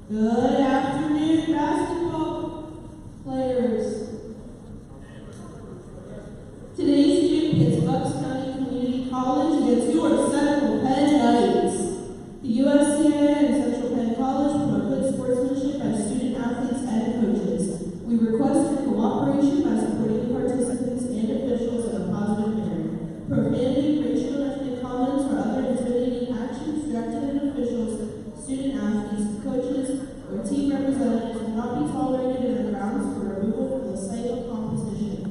Good afternoon, basketball players. Today's game is Bucks County Community College against your Central Penn Knights. The USCAA and Central Penn College promote good sportsmanship by student athletes and coaches. We request your cooperation by supporting the participants and officials in a positive manner. Profanity, racial and ethnic comments, or other intimidating actions directed at officials, student athletes, coaches, or team representatives will not be tolerated and are grounds for removal from the site of competition.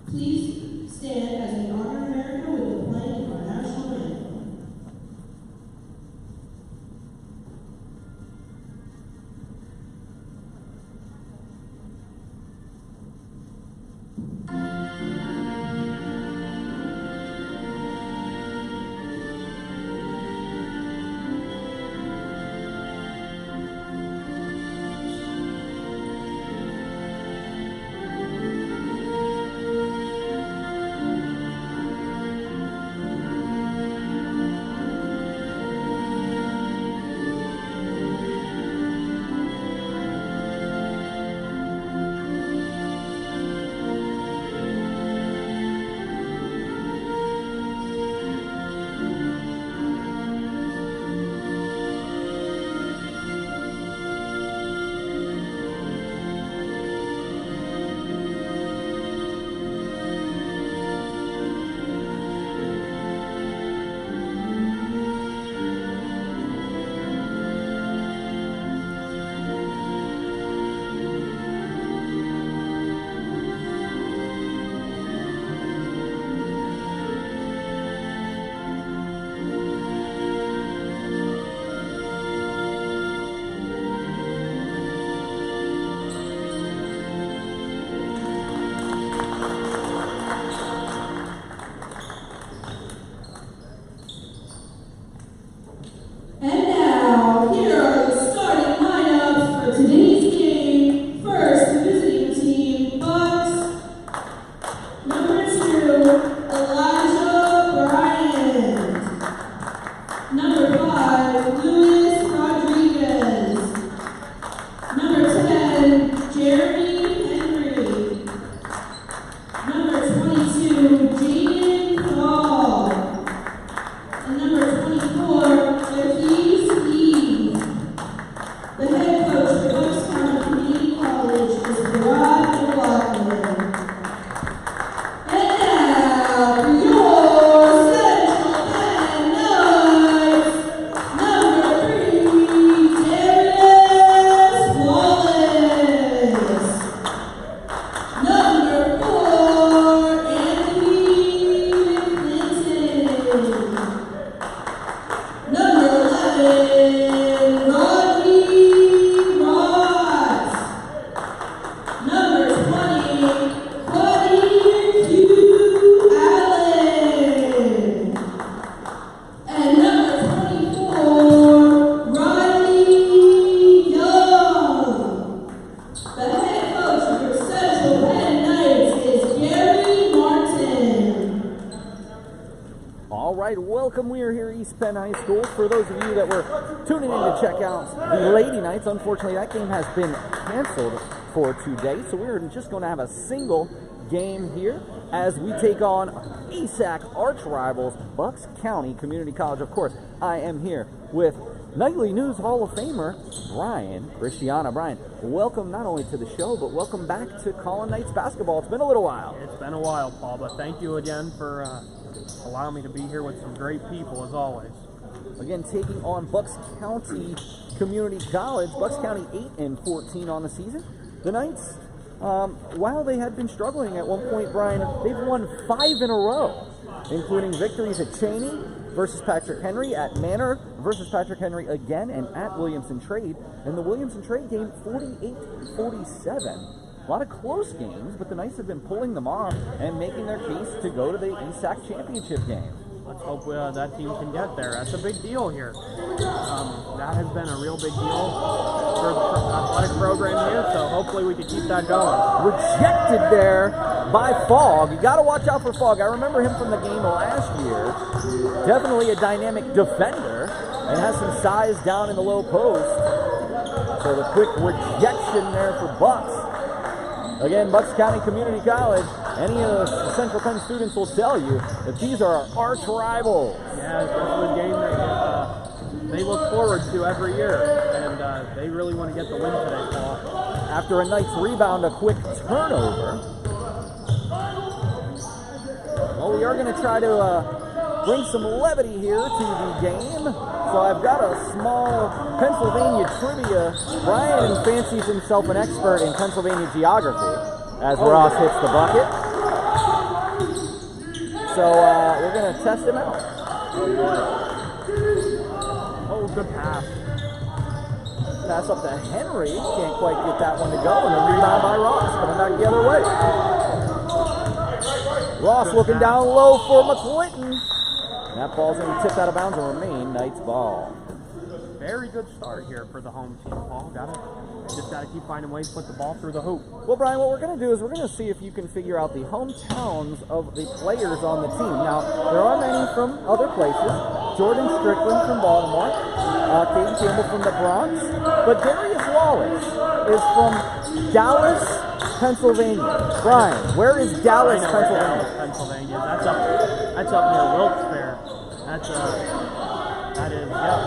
Please stand as we honor America with the playing of our national anthem. Welcome, we are here at East Penn High School. For those of you that were tuning in to check out the Lady Knights, unfortunately that game has been canceled for today, so we're just going to have a single game here as we take on ESAC arch rivals, Bucks County Community College. Of course, I am here with Nightly News Hall of Famer Brian Christiana. Brian, welcome not only to the show, but welcome back to Collin Knights basketball. It's been a little while. It's been a while, Paul, but thank you again for allowing me to be here with some great people, as always. Again, taking on Bucks County Community College. Bucks County 8-14 on the season. The Knights, while they had been struggling at one point, Brian, they've won 5 in a row, including victories at Cheney versus Patrick Henry, at Manor versus Patrick Henry again, and at Williamson Trade. And the Williamson Trade game, 48-47. A lot of close games, but the Knights have been pulling them off and making their case to go to the ESAC championship game. Let's hope that team can get there. That's a big deal here. That has been a real big deal for the athletic program here, so hopefully we can keep that going. Rejected there by Fogg. You got to watch out for Fogg. I remember him from the game last year. Definitely a dynamic defender and has some size down in the low post. So the quick rejection there for Bucks. Again, Bucks County Community College, any of the Central Penn students will tell you that these are our arch rivals. Yeah, it's definitely a game that they look forward to every year, and they really want to get the win today, Paul. After a Knights rebound, a quick turnover. Well, we are going to try to bring some levity here to the game. So I've got a small Pennsylvania trivia. Brian fancies himself an expert in Pennsylvania geography as Ross hits the bucket. So we're going to test him out. Oh, good pass. Pass up to Henry. Can't quite get that one to go. And a rebound by Ross. Coming back the other way. Ross looking down low for McClinton. That ball's going to be tipped out of bounds and remain Knights ball. Very good start here for the home team, Paul. Just got to keep finding ways to put the ball through the hoop. Well, Brian, what we're going to do is we're going to see if you can figure out the hometowns of the players on the team. Now, there are many from other places. Jordan Strickland from Baltimore, Caden Campbell from the Bronx, but Darius Wallace is from Dallas, Pennsylvania. Brian, where is Dallas, Pennsylvania? Pennsylvania. That's up near Wilkes-Barre. That is, yep,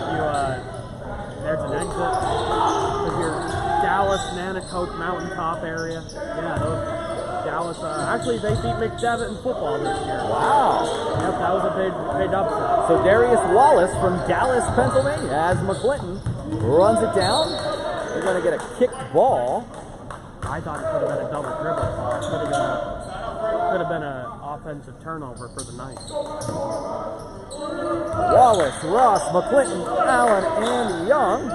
there's an exit. There's your Dallas, Nanticoke Mountaintop area. Yeah, those Dallas, actually they beat McDevitt in football this year. Wow. Yep, that was a big upset. So Darius Wallace from Dallas, Pennsylvania, as McClinton runs it down. They're going to get a kicked ball. I thought it could have been a double dribble. Could have been an offensive turnover for the Knights. Wallace, Ross, McClinton, Allen, and Young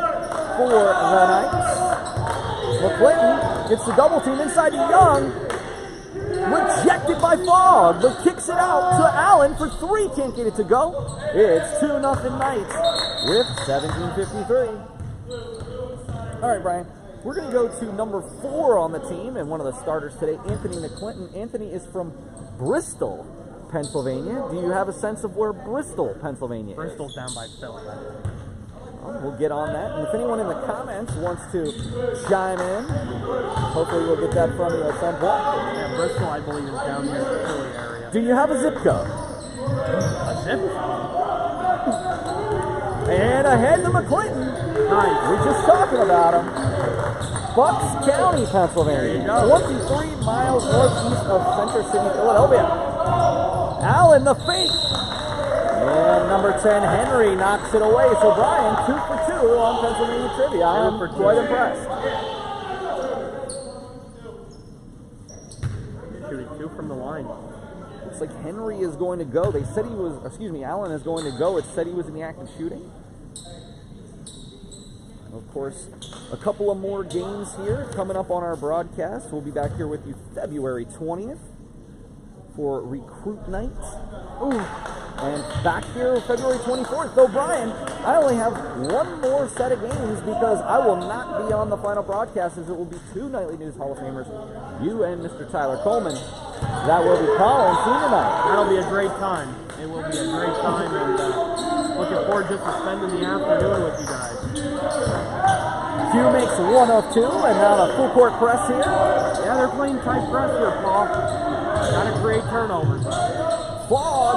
for the Knights. McClinton gets the double team inside to Young. Rejected by Fogg, but kicks it out to Allen for three. Can't get it to go. It's 2-0 Knights with 17:53. All right, Brian. We're going to go to number 4 on the team and one of the starters today, Anthony McClinton. Anthony is from Bristol, Pennsylvania. Do you have a sense of where Bristol, Pennsylvania is? Bristol's down by Philly. Well, we'll get on that. And if anyone in the comments wants to chime in, hopefully we'll get that from you at some point. Yeah, Bristol, I believe, is down near the Philly area. Do you have a zip code? A zip code? And ahead to McClinton. Nice. We're just talking about him. Bucks County, Pennsylvania. 23 miles northeast of Center City, Philadelphia. Allen, the fake. And number 10, Henry, knocks it away. So, Brian, 2 for 2 on Pennsylvania trivia. I'm quite impressed. Shooting 2 from the line. Looks like Henry is going to go. They said he was, Allen is going to go. It said he was in the act of shooting. Of course, a couple of more games here coming up on our broadcast. We'll be back here with you February 20th for Recruit Night. Ooh. And back here February 24th. Though, Brian, I only have one more set of games because I will not be on the final broadcast, as it will be 2 Nightly News Hall of Famers, you and Mr. Tyler Coleman. That will be calling senior night. That'll be a great time. It will be a great time, and looking forward just to spending the afternoon with you guys. Q makes 1 of 2, and now the full court press here. Yeah, they're playing tight press here, Paul. Gotta create turnovers. Fogg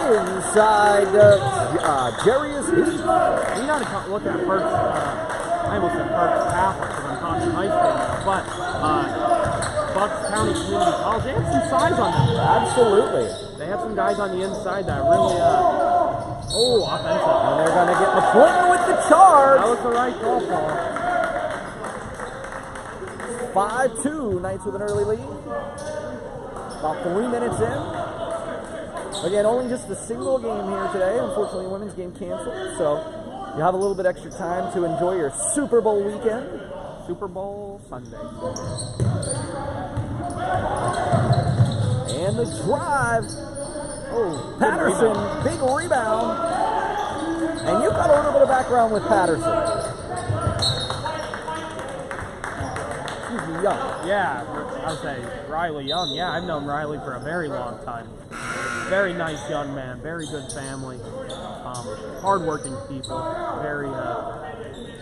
inside Jerry's Heath. You gotta look at Perks, I almost said Perks Catholic because I'm talking high school, but Bucks County Community College, they have some size on them. Absolutely. They have some guys on the inside that really, offensive. And they're going to get McClinton with the charge. That was the right call, Paul. 5-2, Knights with an early lead. About 3 minutes in. Again, only just a single game here today. Unfortunately, women's game canceled, so you have a little bit extra time to enjoy your Super Bowl weekend. Super Bowl Sunday. And the drive. Oh, Patterson, big rebound. And you've got a little bit of background with Patterson. Excuse me, Young. Yeah, I would say Riley Young. Yeah, I've known Riley for a very long time. Very nice young man, very good family. Hardworking people,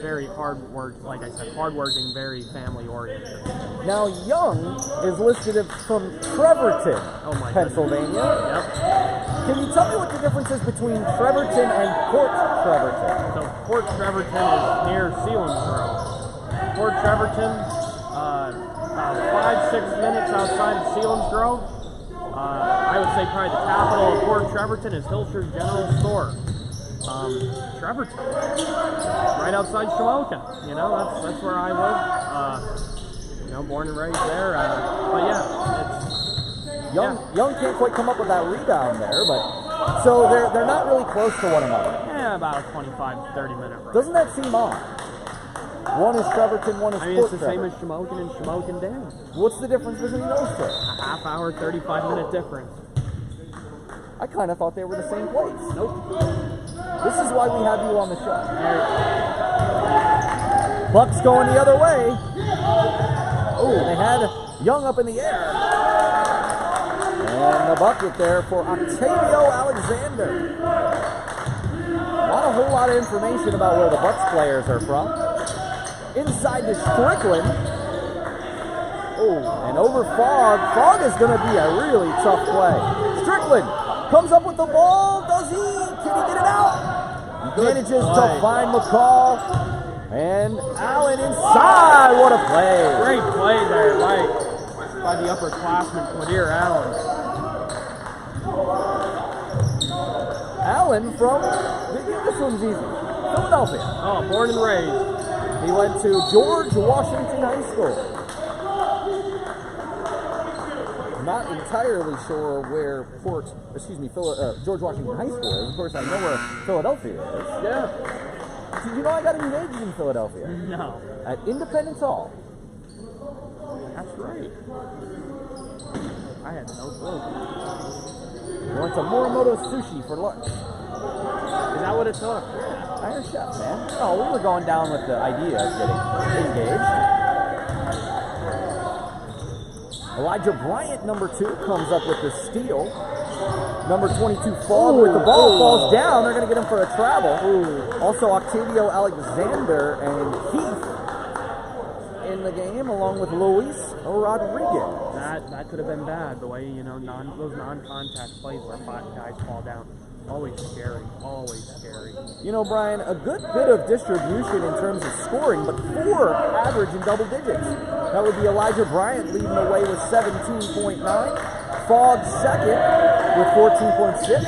very hard work. Like I said, hardworking, very family oriented. Now, Young is listed from Trevorton, Pennsylvania. Yep. Can you tell me what the difference is between Trevorton and Port Trevorton? So Port Trevorton is near Selinsgrove. Port Trevorton, about 5-6 minutes outside of Selinsgrove. I would say probably the capital of Port Trevorton is Hilshire General Store. Trevorton, right outside Shamokin. You know, that's where I live. You know, born and raised there. But yeah, it's Young can't quite come up with that rebound there, but so they're not really close to one another. Yeah, about a 25-30 minute run. Doesn't that seem odd? One is Trevorton, one is Port it's the same as Shamokin and Shamokin Dam. What's the difference between those two? A half hour, 35-minute difference. I kind of thought they were the same place. Nope. This is why we have you on the show. Bucks going the other way. Oh, they had Young up in the air. And the bucket there for Octavio Alexander. Not a whole lot of information about where the Bucks players are from. Inside to Strickland. Oh, and over Fogg. Fogg is going to be a really tough play. Strickland comes up with the ball. Does he? Can he get it out? He manages to find McCall. And Allen inside. What a play. Great play there, by the upperclassman, Quadir Allen. Allen from, this one's easy, Philadelphia. Oh, born and raised. He went to George Washington High School. Not entirely sure where George Washington High School is. Of course, I know where Philadelphia is. Yeah. Did you know I got engaged in Philadelphia? No. At Independence Hall. That's right. I had no clue. We went to Morimoto Sushi for lunch. Is that what it took? Iron Chef, man. Oh, we were going down with the idea of getting engaged. Elijah Bryant, number 2, comes up with the steal. Number 22, Fogg with the ball, falls down. They're going to get him for a travel. Also, Octavio Alexander and Keith in the game, along with Luis Rodriguez. That could have been bad, the way, you know, those non-contact plays where guys fall down. Always scary, always scary. You know, Brian, a good bit of distribution in terms of scoring, but 4 average in double digits. That would be Elijah Bryant leading the way with 17.9. Fogg second with 14.6.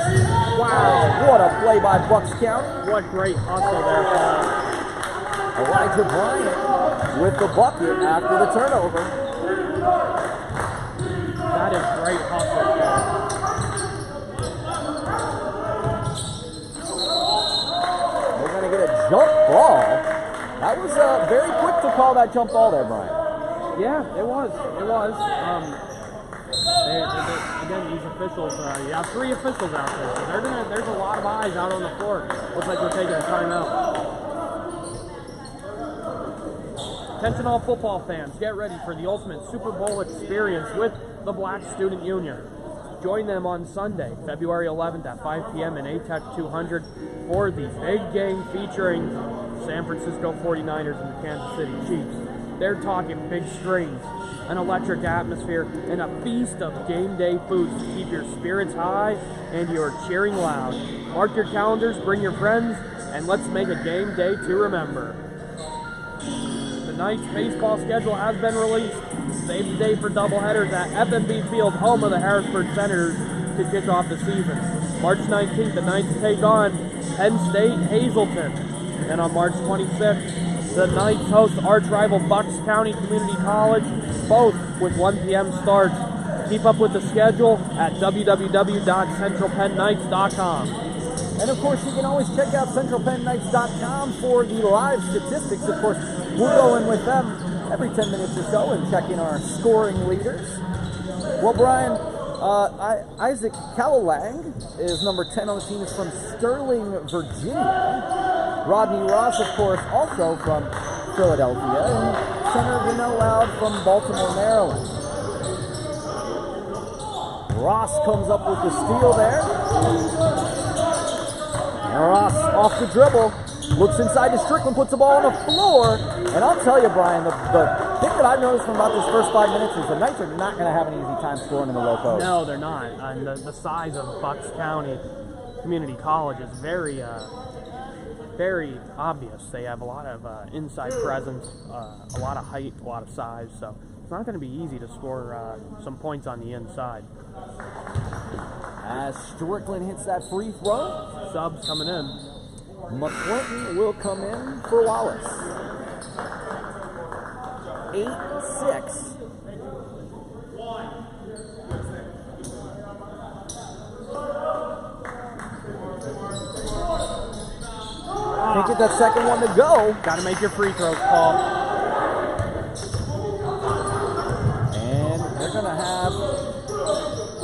Wow, what a play by Bucks County. What great hustle there, Fogg. Elijah Bryant with the bucket after the turnover. That is great hustle, Fogg. We're going to get a jump ball. That was very quick to call that jump ball there, Brian. Yeah, it was. Again, these officials, you have 3 officials out there, so there's a lot of eyes out on the floor. Looks like we're taking a timeout. Attention all football fans, get ready for the ultimate Super Bowl experience with the Black Student Union. Join them on Sunday, February 11th at 5 p.m. in ATEC 200 for the big game featuring San Francisco 49ers and the Kansas City Chiefs. They're talking big screens, an electric atmosphere, and a feast of game day foods to keep your spirits high and your cheering loud. Mark your calendars, bring your friends, and let's make a game day to remember. The Knights baseball schedule has been released. Save the day for doubleheaders at FMB Field, home of the Harrisburg Senators, to kick off the season. March 19th, the Knights take on Penn State Hazleton. And on March 25th, the Knights host arch rival Bucks County Community College, both with 1 p.m. starts. Keep up with the schedule at www.centralpennknights.com. And of course, you can always check out centralpennknights.com for the live statistics. Of course, we're going with them every 10 minutes or so and checking our scoring leaders. Well, Brian, Isaac Callalang is number 10 on the team. He's from Sterling, Virginia. Rodney Ross, of course, also from Philadelphia. And center Vinno Loud from Baltimore, Maryland. Ross comes up with the steal there. Ross off the dribble. Looks inside to Strickland, puts the ball on the floor. And I'll tell you, Brian, the thing that I've noticed from about this first 5 minutes is the Knights are not going to have an easy time scoring in the low post. No, they're not. And the size of Bucks County Community College is very obvious. They have a lot of inside presence, a lot of height, a lot of size. So it's not going to be easy to score some points on the inside. As Strickland hits that free throw, Subs coming in. McClinton will come in for Wallace. 8-6. Can't get that second one to go. Got to make your free throws, Paul. And they're going to have,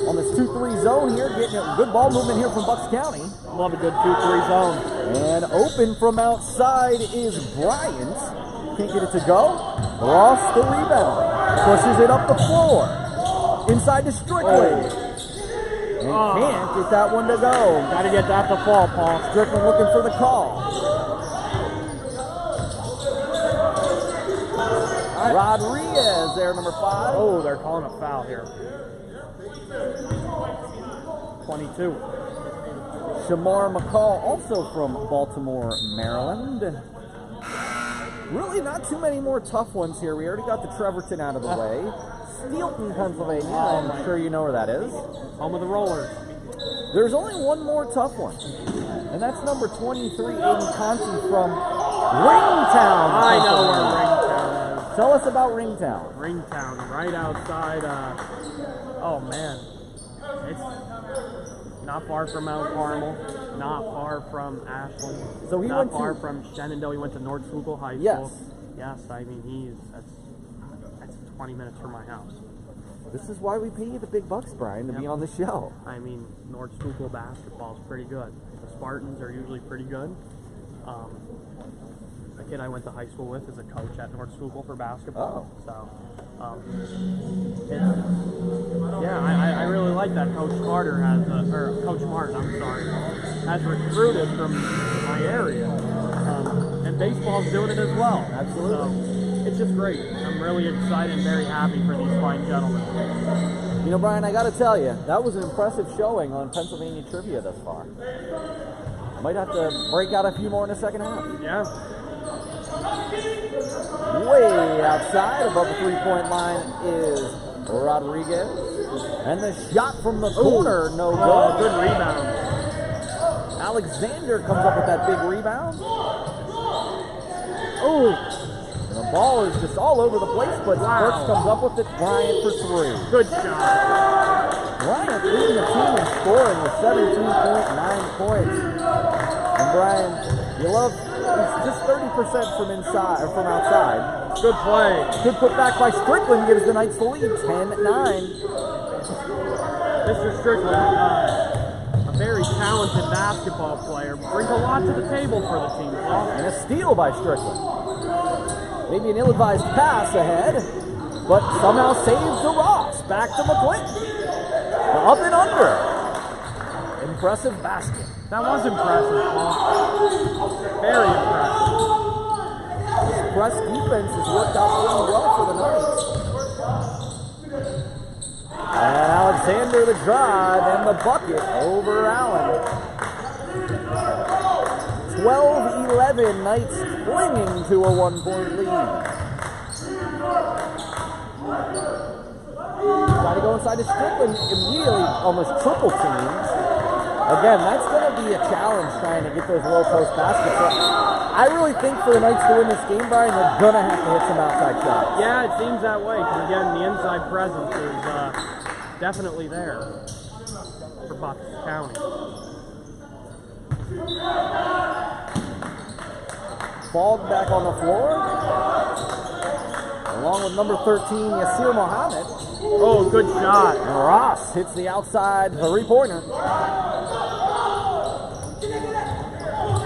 on this 2-3 zone here, getting a good ball movement here from Bucks County. Love a good 2-3 zone. And open from outside is Bryant. Can't get it to go. Lost the rebound. Pushes it up the floor. Inside to Strickland. And can't get that one to go. Got to get that to fall, Paul. Strickland looking for the call. Rodriguez there, number 5. Oh, they're calling a foul here. 22. Shamar McCall, also from Baltimore, Maryland. Really not too many more tough ones here. We already got the Trevorton out of the way. Steelton, Pennsylvania. I'm sure you know where that is. Home of the Rollers. There's only one more tough one. And that's number 23, Aiden Conti from Ringtown. I know where Ringtown is. Tell us about Ringtown. Ringtown, right outside, oh man. It's not far from Mount Carmel, not far from Ashland, So he not went far to, from Shenandoah. He went to North Schuylkill High School. Yes. Yes, I mean, that's 20 minutes from my house. This is why we pay you the big bucks, Brian, to be on the show. I mean, North Schuylkill basketball is pretty good. The Spartans are usually pretty good. The kid I went to high school with is a coach at North Schuylkill for basketball. So, I really like that Coach Carter has, or Coach Martin, I'm sorry, has recruited from my area. And baseball's doing it as well. Absolutely. So, it's just great. I'm really excited and very happy for these fine gentlemen. You know, Brian, I got to tell you, that was an impressive showing on Pennsylvania trivia thus far. Might have to break out a few more in the second half. Yeah. Way outside, above the three-point line is Rodriguez. And the shot from the corner, no good. Good rebound. Alexander comes up with that big rebound. Oh, the ball is just all over the place, but Sparks comes up with it. Bryant for 3. Good shot. Bryant leading the team in scoring with 17.9 points. And Brian, you love, it's just 30% from inside, or from outside. Good play. Good put back by Strickland gives the Knights the lead, 10-9. Mr. Strickland, a very talented basketball player, brings a lot to the table for the team, Paul. And a steal by Strickland. Maybe an ill-advised pass ahead, but somehow saves to Ross. Back to McClinton. Up and under. Impressive basket. That was impressive, Paul. Very impressive. This press defense has worked out really well for the Knights. And Alexander the drive and the bucket over Allen. 12-11, Knights clinging to a 1-point lead. Got to go inside to Strickland, immediately almost triple teams. Again, that's going to be a challenge trying to get those low post baskets. I really think for the Knights to win this game, Brian, they're going to have to hit some outside shots. Yeah, it seems that way, because again, the inside presence is definitely there for Bucks County. Fogg back on the floor, along with number 13, Yasir Mohammed. Oh, good shot. And Ross hits the outside three-pointer.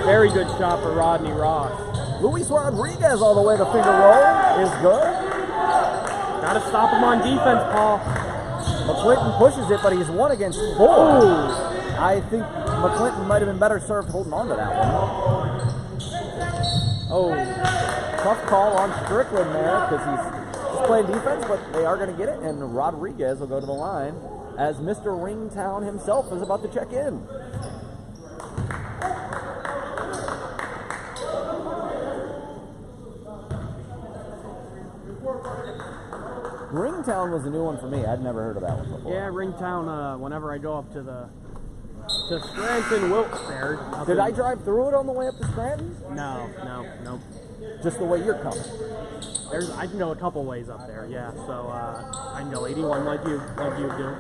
Very good shot for Rodney Ross. Luis Rodriguez all the way to finger roll is good. Got to stop him on defense, Paul. McClinton pushes it, but he's 1 against 4. Ooh. I think McClinton might have been better served holding on to that one. Oh, tough call on Strickland there because he's just playing defense, but they are going to get it, and Rodriguez will go to the line as Mr. Ringtown himself is about to check in. Ringtown was a new one for me. I'd never heard of that one before. Yeah, Ringtown, whenever I go up to Scranton, Wilkes-Barre. Did I drive through it on the way up to Scranton? No. Just the way you're coming. I can go a couple ways up there, yeah. So I can go 81 like you do.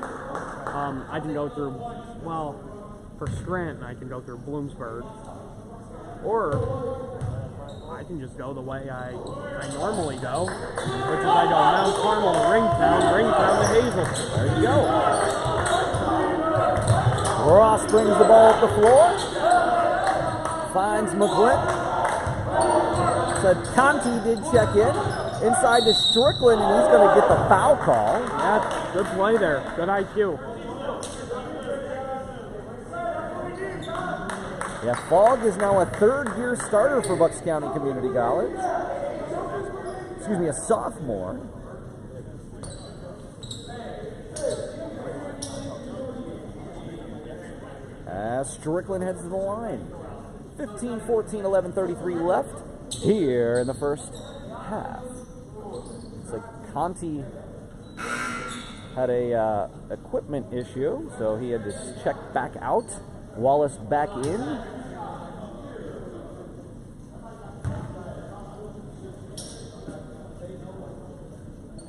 I can go through, well, for Scranton, I can go through Bloomsburg. Or I can just go the way I normally go, which is I go Mount Carmel to Ringtown to Hazelton. There you go. Ross brings the ball up the floor. Finds McClinton. Said Conti did check in. Inside to Strickland, and he's going to get the foul call. Yeah, good play there. Good IQ. Yeah, Fogg is now a third-year starter for Bucks County Community College. Excuse me, a sophomore. As Strickland heads to the line. 15, 14, 11, 33 left here in the first half. It's like Conti had a equipment issue, so he had to check back out. Wallace back in.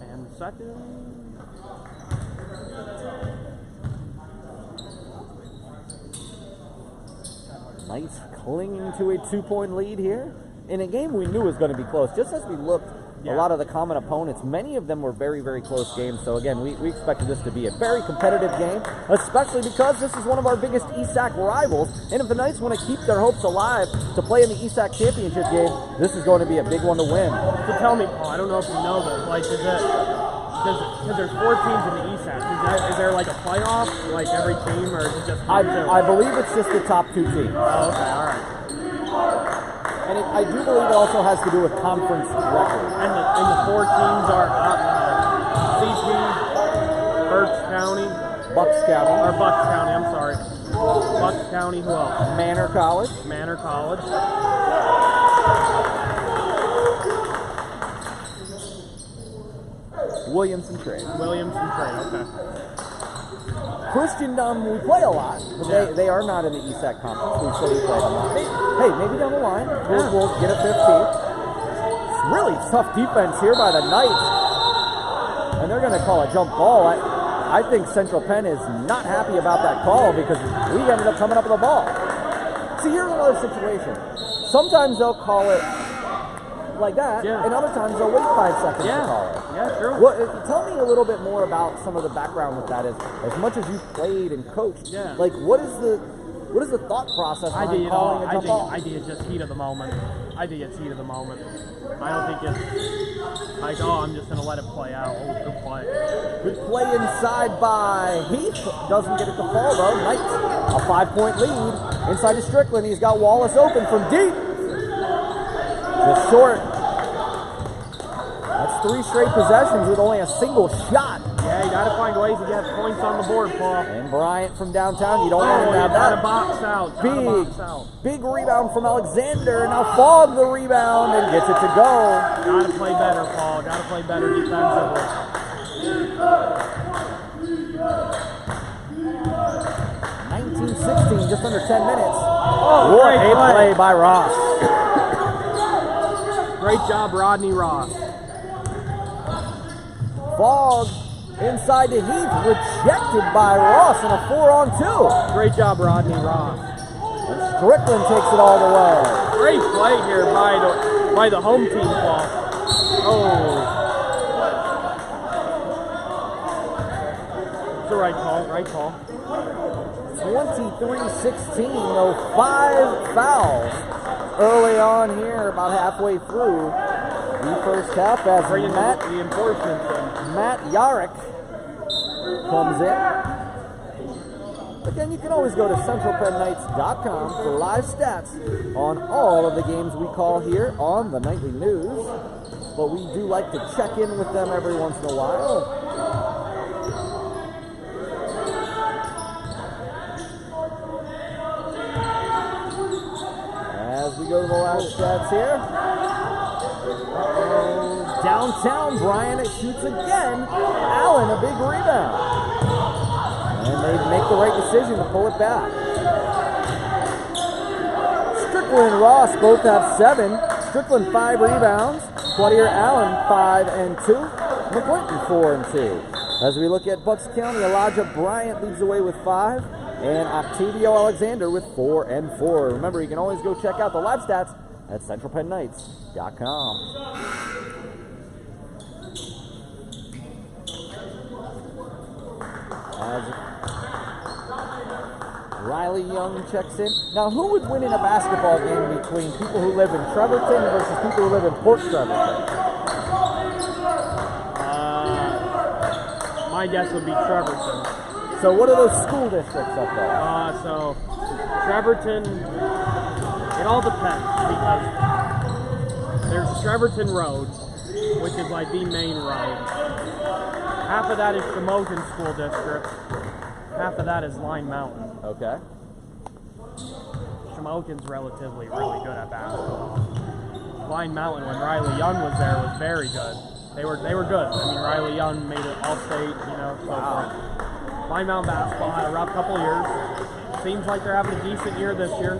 And second. Knights clinging to a 2-point lead here in a game we knew was going to be close. Just as we looked, a lot of the common opponents, many of them were very, very close games. So again, we expected this to be a very competitive game, especially because this is one of our biggest ESAC rivals. And if the Knights want to keep their hopes alive to play in the ESAC championship game, this is going to be a big one to win. So tell me, Paul, I don't know if you know this, like, because there's 4 teams in the ESAC, is there like a playoff, like every team, or is it just I believe it's just the top 2 teams. Oh, okay, all right. And I do believe it also has to do with conference record. And the 4 teams are CP, Berks County, Bucks County. Or Bucks County, I'm sorry. Bucks County, who else? Manor College. Manor College. Williamson Trade. Williamson Trade, okay. Christendom, we play a lot, but they are not in the ESAC Conference. We said we played a lot. Hey, maybe down the line, we'll get a 15. Really tough defense here by the Knights. And they're going to call a jump ball. I think Central Penn is not happy about that call because we ended up coming up with the ball. See, here's another situation. Sometimes they'll call it like that, and other times they'll wait 5 seconds to call it. Yeah, sure. Well, tell me a little bit more about some of the background with that. As much as you've played and coached, like what is the thought process behind calling a jump ball? I think it's just heat of the moment. I think it's heat of the moment. I don't think it's like, oh, I'm just going to let it play out. Oh, good play. Good play inside by Heath. Doesn't get it to fall, though. Knights, a 5-point lead. Inside to Strickland. He's got Wallace open from deep. Just short. That's 3 straight possessions with only a single shot. Yeah, you got to find ways to get points on the board, Paul. And Bryant from downtown, you don't want to have that. Box out. Big rebound from Alexander. Now Fogg the rebound and gets it to go. Got to play better, Paul. Got to play better defensively. 19-16, just under 10 minutes. Oh, what a play by Ross. Great job, Rodney Ross. Fogg inside to Heath, rejected by Ross in a 4-on-2. Great job, Rodney Ross. And Strickland takes it all the way. Great play here by the home team, Paul. Oh. It's the right call, right call. 23-16, though 5 fouls early on here, about halfway through the first half as Matt Yarrick comes in. Again, you can always go to centralpennknights.com for live stats on all of the games we call here on the Nightly News. But we do like to check in with them every once in a while. As we go to the last stats here. Downtown, Brian, it shoots again. Allen, a big rebound. And they make the right decision to pull it back. Strickland and Ross both have 7. Strickland 5 rebounds. Quadier Allen 5 and 2. McClinton 4 and 2. As we look at Bucks County, Elijah Bryant leads the way with 5. And Octavio Alexander with 4 and 4. Remember, you can always go check out the live stats at centralpennknights.com. As Riley Young checks in. Now, who would win in a basketball game between people who live in Trevorton versus people who live in Port Trevorton? My guess would be Trevorton. So what are those school districts up there? So Trevorton, it all depends because there's Trevorton Road, which is like the main road. Half of that is Shamokin School District. Half of that is Line Mountain. Okay. Shamokin's relatively really good at basketball. Line Mountain, when Riley Young was there, was very good. They were good. I mean, Riley Young made it all-state, so forth. Line Mountain basketball had a rough couple years. Seems like they're having a decent year this year.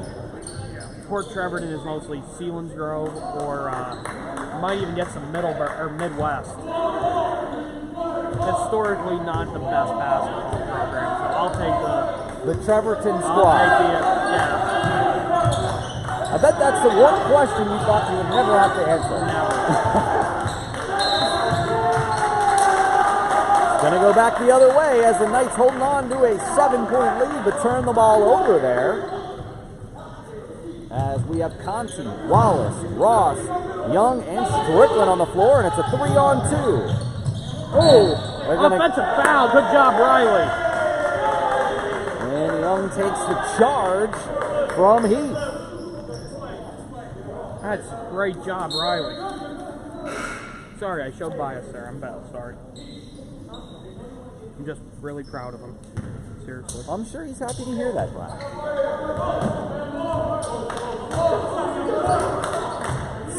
Port Trevorton is mostly Selinsgrove or might even get some Midwest. Historically, not the best basketball program, so I'll take the Trevorton squad. I'll take yeah. I bet that's the one question you thought you would never have to answer. Gonna go back the other way as the Knights holding on to a 7-point lead, but turn the ball over there. As we have Conti, Wallace, Ross, Young, and Strickland on the floor, and it's a 3-on-2. Oh, offensive foul. Good job, Riley. And Young takes the charge from Heath. That's a great job, Riley. Sorry, I showed bias there. I'm bad. Sorry. I'm just really proud of him. Seriously. I'm sure he's happy to hear that, Brian.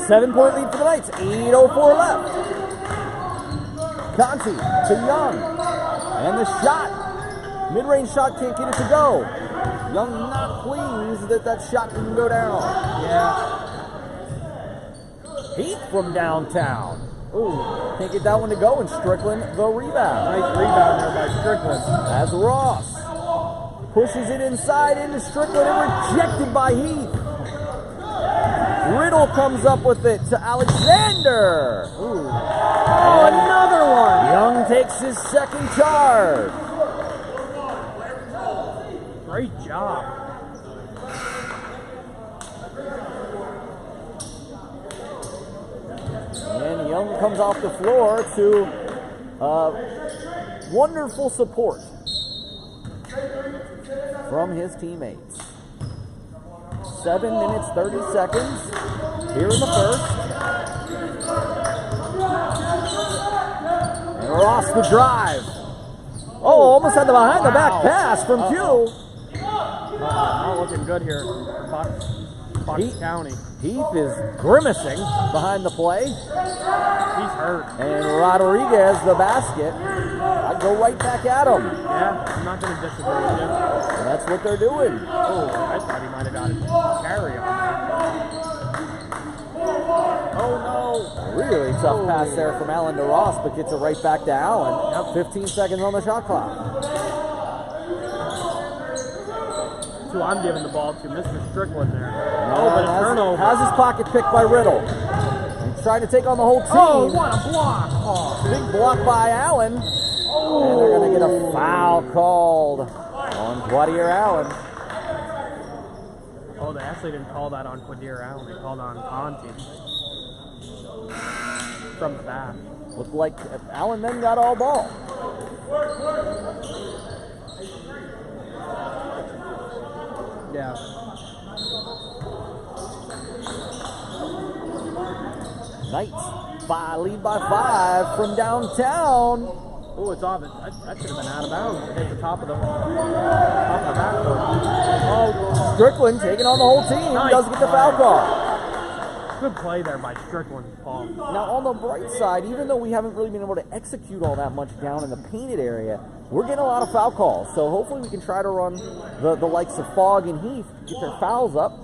7-point lead for the Knights. 8:04 left. Conti to Young. And the shot. Mid-range shot, can't get it to go. Young not pleased that shot didn't go down. Yeah. Heath from downtown. Ooh, can't get that one to go, and Strickland the rebound. Nice rebound there by Strickland. As Ross pushes it inside into Strickland and rejected by Heath. Riddle comes up with it to Alexander. Ooh. Oh, another one. Young takes his second charge. Great job. And Young comes off the floor to wonderful support from his teammates. 7 minutes, 30 seconds here in the first. And Ross the drive. Oh, almost had the behind-the-back pass from Q. Not looking good here for Bucks County. Heath is grimacing behind the play. He's hurt. And Rodriguez, the basket. I'd go right back at him. Yeah, I'm not going to disagree with you. And that's what they're doing. Oh, I thought he might have got a carry on there. Oh, no. Really tough pass there from Allen to Ross, but gets it right back to Allen. Yep. 15 seconds on the shot clock. Who I'm giving the ball to, Mr. Strickland there. Oh, but a turnover. Has his pocket picked by Riddle. He's trying to take on the whole team. Oh, what a block. Oh, big block by Allen. Oh. And they're going to get a foul called on Quadier Allen. Oh, they actually didn't call that on Quadier Allen. They called on Conti. From the back. Looked like Allen then got all ball. Yeah. Knights lead by 5 from downtown. Oh, it's off. That should have been out of bounds. It hit the top of the backboard. Oh, Strickland taking on the whole team. Nice Doesn't get the play. foul call. Good play there by Strickland, Paul. Now, on the bright side, even though we haven't really been able to execute all that much down in the painted area, we're getting a lot of foul calls. So hopefully we can try to run the likes of Fogg and Heath, get their fouls up.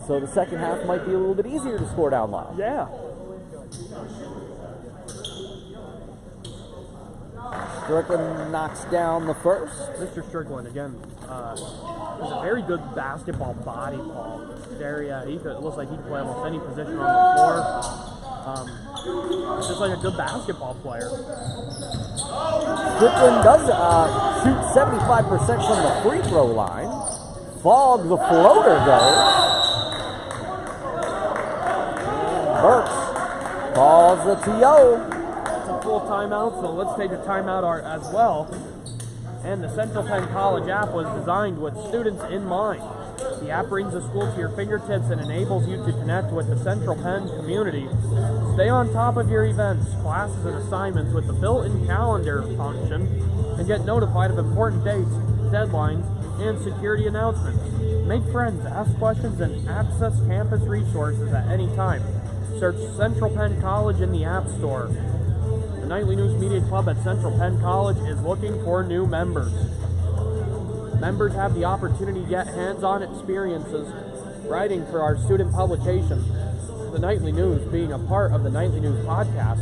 So the second half might be a little bit easier to score down low. Yeah. Strickland knocks down the first. Mr. Strickland, again, has a very good basketball body, Paul. There, yeah, it looks like he can play almost any position on the floor. Just like a good basketball player. Strickland does shoot 75% from the free throw line. Fogg, the floater, goes. Burks calls the TO. It's a full timeout, so let's take a timeout as well. And the Central Penn College app was designed with students in mind. The app brings the school to your fingertips and enables you to connect with the Central Penn community. Stay on top of your events, classes, and assignments with the built-in calendar function and get notified of important dates, deadlines, and security announcements. Make friends, ask questions, and access campus resources at any time. Search Central Penn College in the App Store. The Nightly News Media Club at Central Penn College is looking for new members. Members have the opportunity to get hands-on experiences writing for our student publications, the Nightly News being a part of the Nightly News podcast,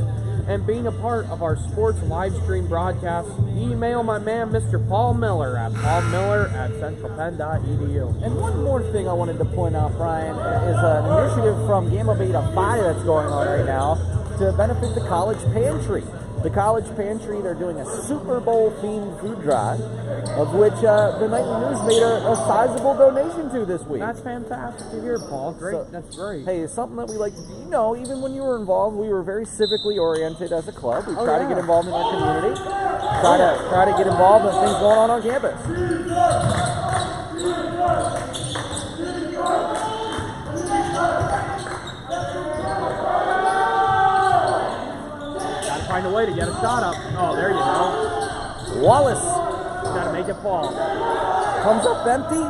and being a part of our sports live stream broadcasts. Email my man, Mr. Paul Miller, at paulmiller@centralpenn.edu. And one more thing I wanted to point out, Brian, is an initiative from Gamma Beta Phi that's going on right now to benefit the college pantry. The college pantry, they're doing a Super Bowl themed food drive, of which the Nightly News made a sizable donation to this week. That's fantastic to hear, Paul. Great. So, that's great. Hey, it's something that we like to do. You know, even when you were involved, we were very civically oriented as a club. We try to get involved in our community, try to get involved in things going on campus. Find a way to get a shot up. Oh, there you go. Wallace Got to make it fall. comes up empty,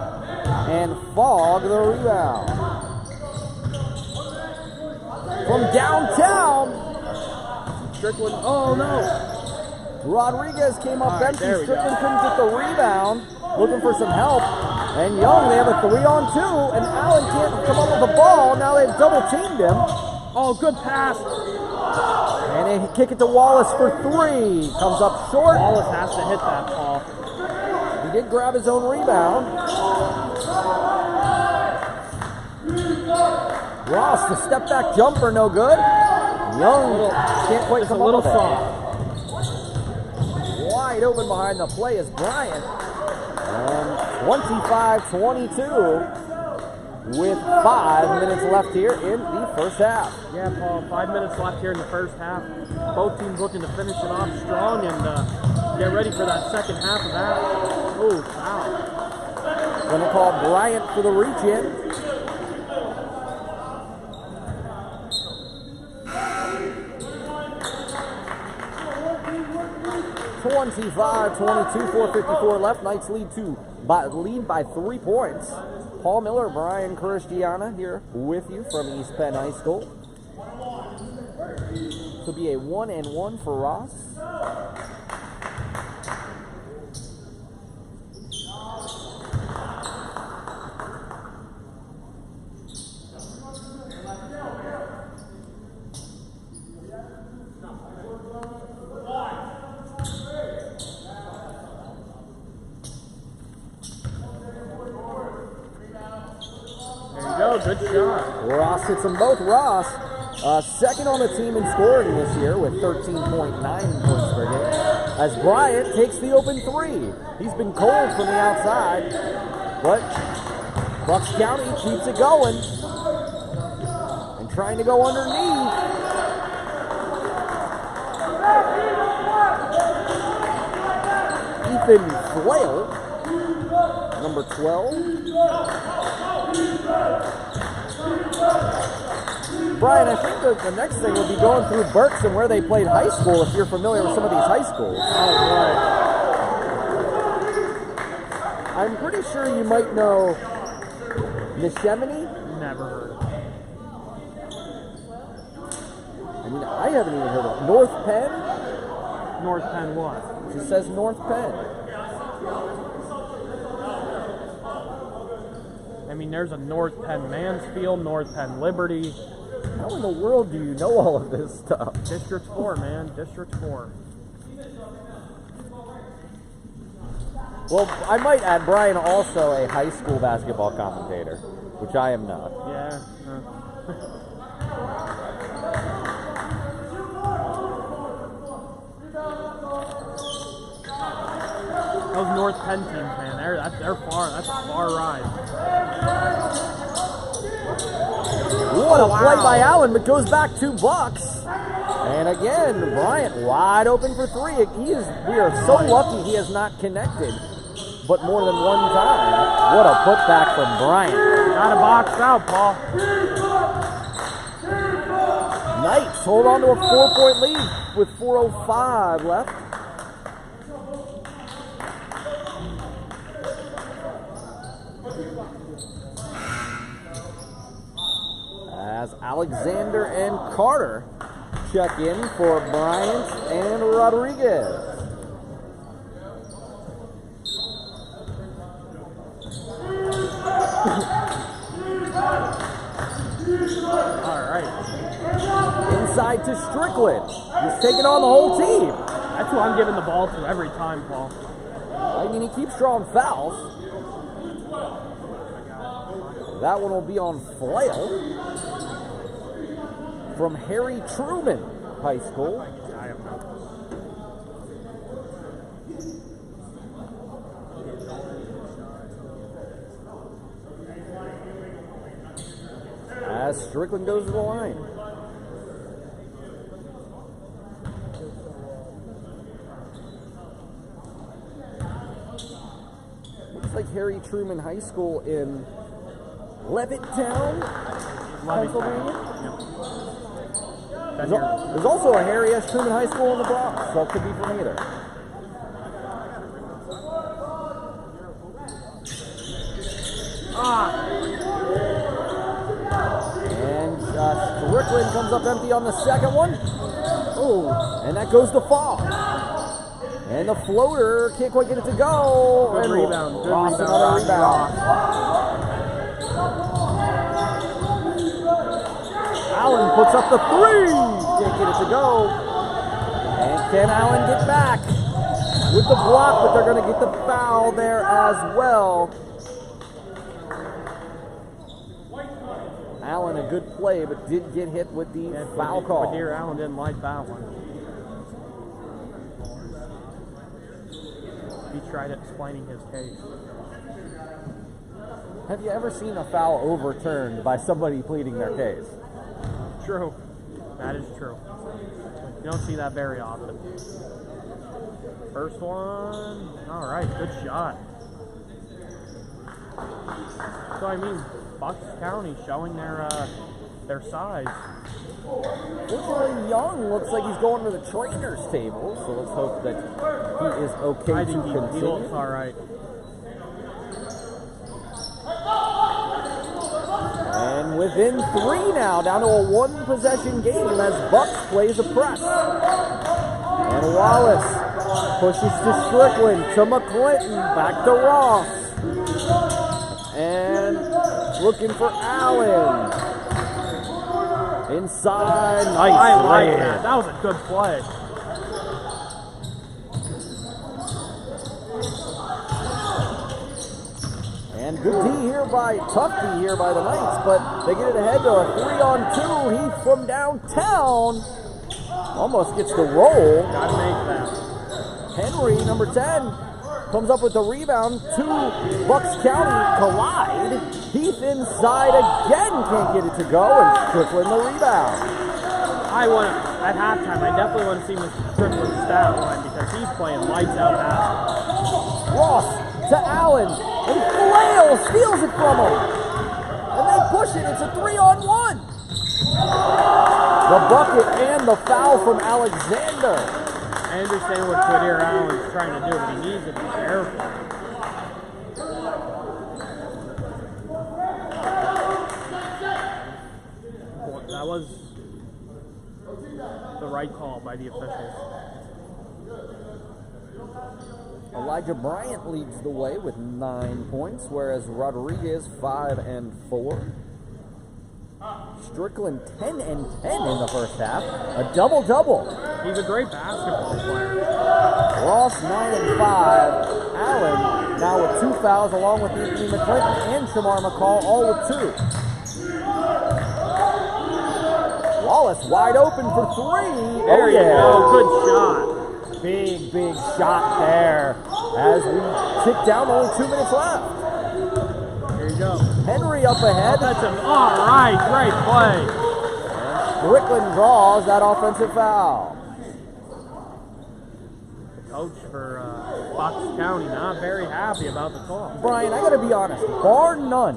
and Fogg the rebound. From downtown, Strickland. Oh, no. Rodriguez came up All right, empty. there we go. Strickland couldn't get the rebound, looking for some help. And Young, they have a 3-on-2, and Allen can't come up with the ball. Now they've double-teamed him. Oh, good pass. And they kick it to Wallace for 3. Comes up short. Wallace has to hit that, Paul. He did grab his own rebound. Ross, the step-back jumper, no good. Young can't quite Just a come up little with it. soft. Wide open behind the play is Bryant. And 25-22 with 5 minutes left here in the first half. Yeah, Paul, 5 minutes left here in the first half. Both teams looking to finish it off strong and get ready for that second half of that. Oh, foul. Gonna call Bryant for the reach-in. (25-22), 4:54 left. Knights lead by 3 points. Paul Miller, Brian Christiana here with you from East Penn High School. This will be a 1-and-1 for Ross. Good shot. Ross hits them both. Ross, second on the team in scoring this year with 13.9 points per game. As Bryant takes the open 3. He's been cold from the outside, but Bucks County keeps it going and trying to go underneath. Ethan Flail, number 12. Brian, I think the next thing would be going through Berks and where they played high school, if you're familiar with some of these high schools. Oh, boy. I'm pretty sure you might know Neshaminy. Never heard of it. I mean, I haven't even heard of it. North Penn? North Penn what? It says North Penn. I mean, there's a North Penn Mansfield, North Penn Liberty. How in the world do you know all of this stuff? District 4, man. District 4. Well, I might add, Brian also a high school basketball commentator, which I am not. Yeah. Those North Penn teams, man, they're far. That's a far ride. What a play by Allen, but goes back 2 bucks. And again, Bryant wide open for 3. We are so lucky he has not connected, but more than one time. What a putback from Bryant. Got a box out, Paul. Knights hold on to a 4-point lead with 4:05 left. As Alexander and Carter check in for Bryant and Rodriguez. All right. Inside to Strickland. He's taking on the whole team. That's who I'm giving the ball to every time, Paul. I mean, he keeps drawing fouls. That one will be on Flail from Harry Truman High School. I have no. As Strickland goes to the line. Looks like Harry Truman High School in Levittown, Pennsylvania. Yep. There's also a Harry S. Truman High School in the Bronx, so it could be from either. And Strickland comes up empty on the second one. Oh, and that goes to Fogg. And the floater can't quite get it to go. Good and rebound. Good Ross rebound. another rebound. Allen puts up the 3. Can't get it to go. And can Allen get back with the block, but they're going to get the foul there as well. Allen, a good play, but did get hit with the foul call. But here, Allen didn't like that one. He tried explaining his case. Have you ever seen a foul overturned by somebody pleading their case? True. That is true. You don't see that very often. First one. All right, good shot. So, I mean, Bucks County showing their size. Fortunately, Young looks like he's going to the trainer's table, so let's hope that he is okay I to think continue. he looks all right. And within 3 now, down to a 1-possession game as Bucks plays a press. And Wallace pushes to Strickland, to McClinton, back to Ross. And looking for Allen. Inside, nice I like lay. that. That was a good play. And good D here tough D here by the Knights, but they get it ahead to a 3-on-2. Heath from downtown almost gets the roll. Gotta make that. Henry, number 10, comes up with the rebound. 2 Bucks County collide. Heath inside again, can't get it to go, and Strickland the rebound. At halftime, I definitely want to see Mr. Strickland's stat line because he's playing lights out basketball. Ross to Allen. And Flail steals it from him. And they push it. It's a 3-on-1. The bucket and the foul from Alexander. I understand what Quadir Allen's trying to do, but he needs to be careful. That was the right call by the officials. Elijah Bryant leads the way with 9 points, whereas Rodriguez 5 and 4. Strickland 10 and 10 in the first half. A double-double. He's a great basketball player. Ross 9 and 5. Allen now with 2 fouls, along with Anthony McClinton and Shamar McCall, all with 2. Wallace wide open for 3. There you go. Good shot. Big shot there as we tick down, only 2 minutes left. Here you go. Henry up ahead. That's an all right, great play. And Strickland draws that offensive foul. The coach for Fox County not very happy about the call. Brian, I gotta be honest, bar none,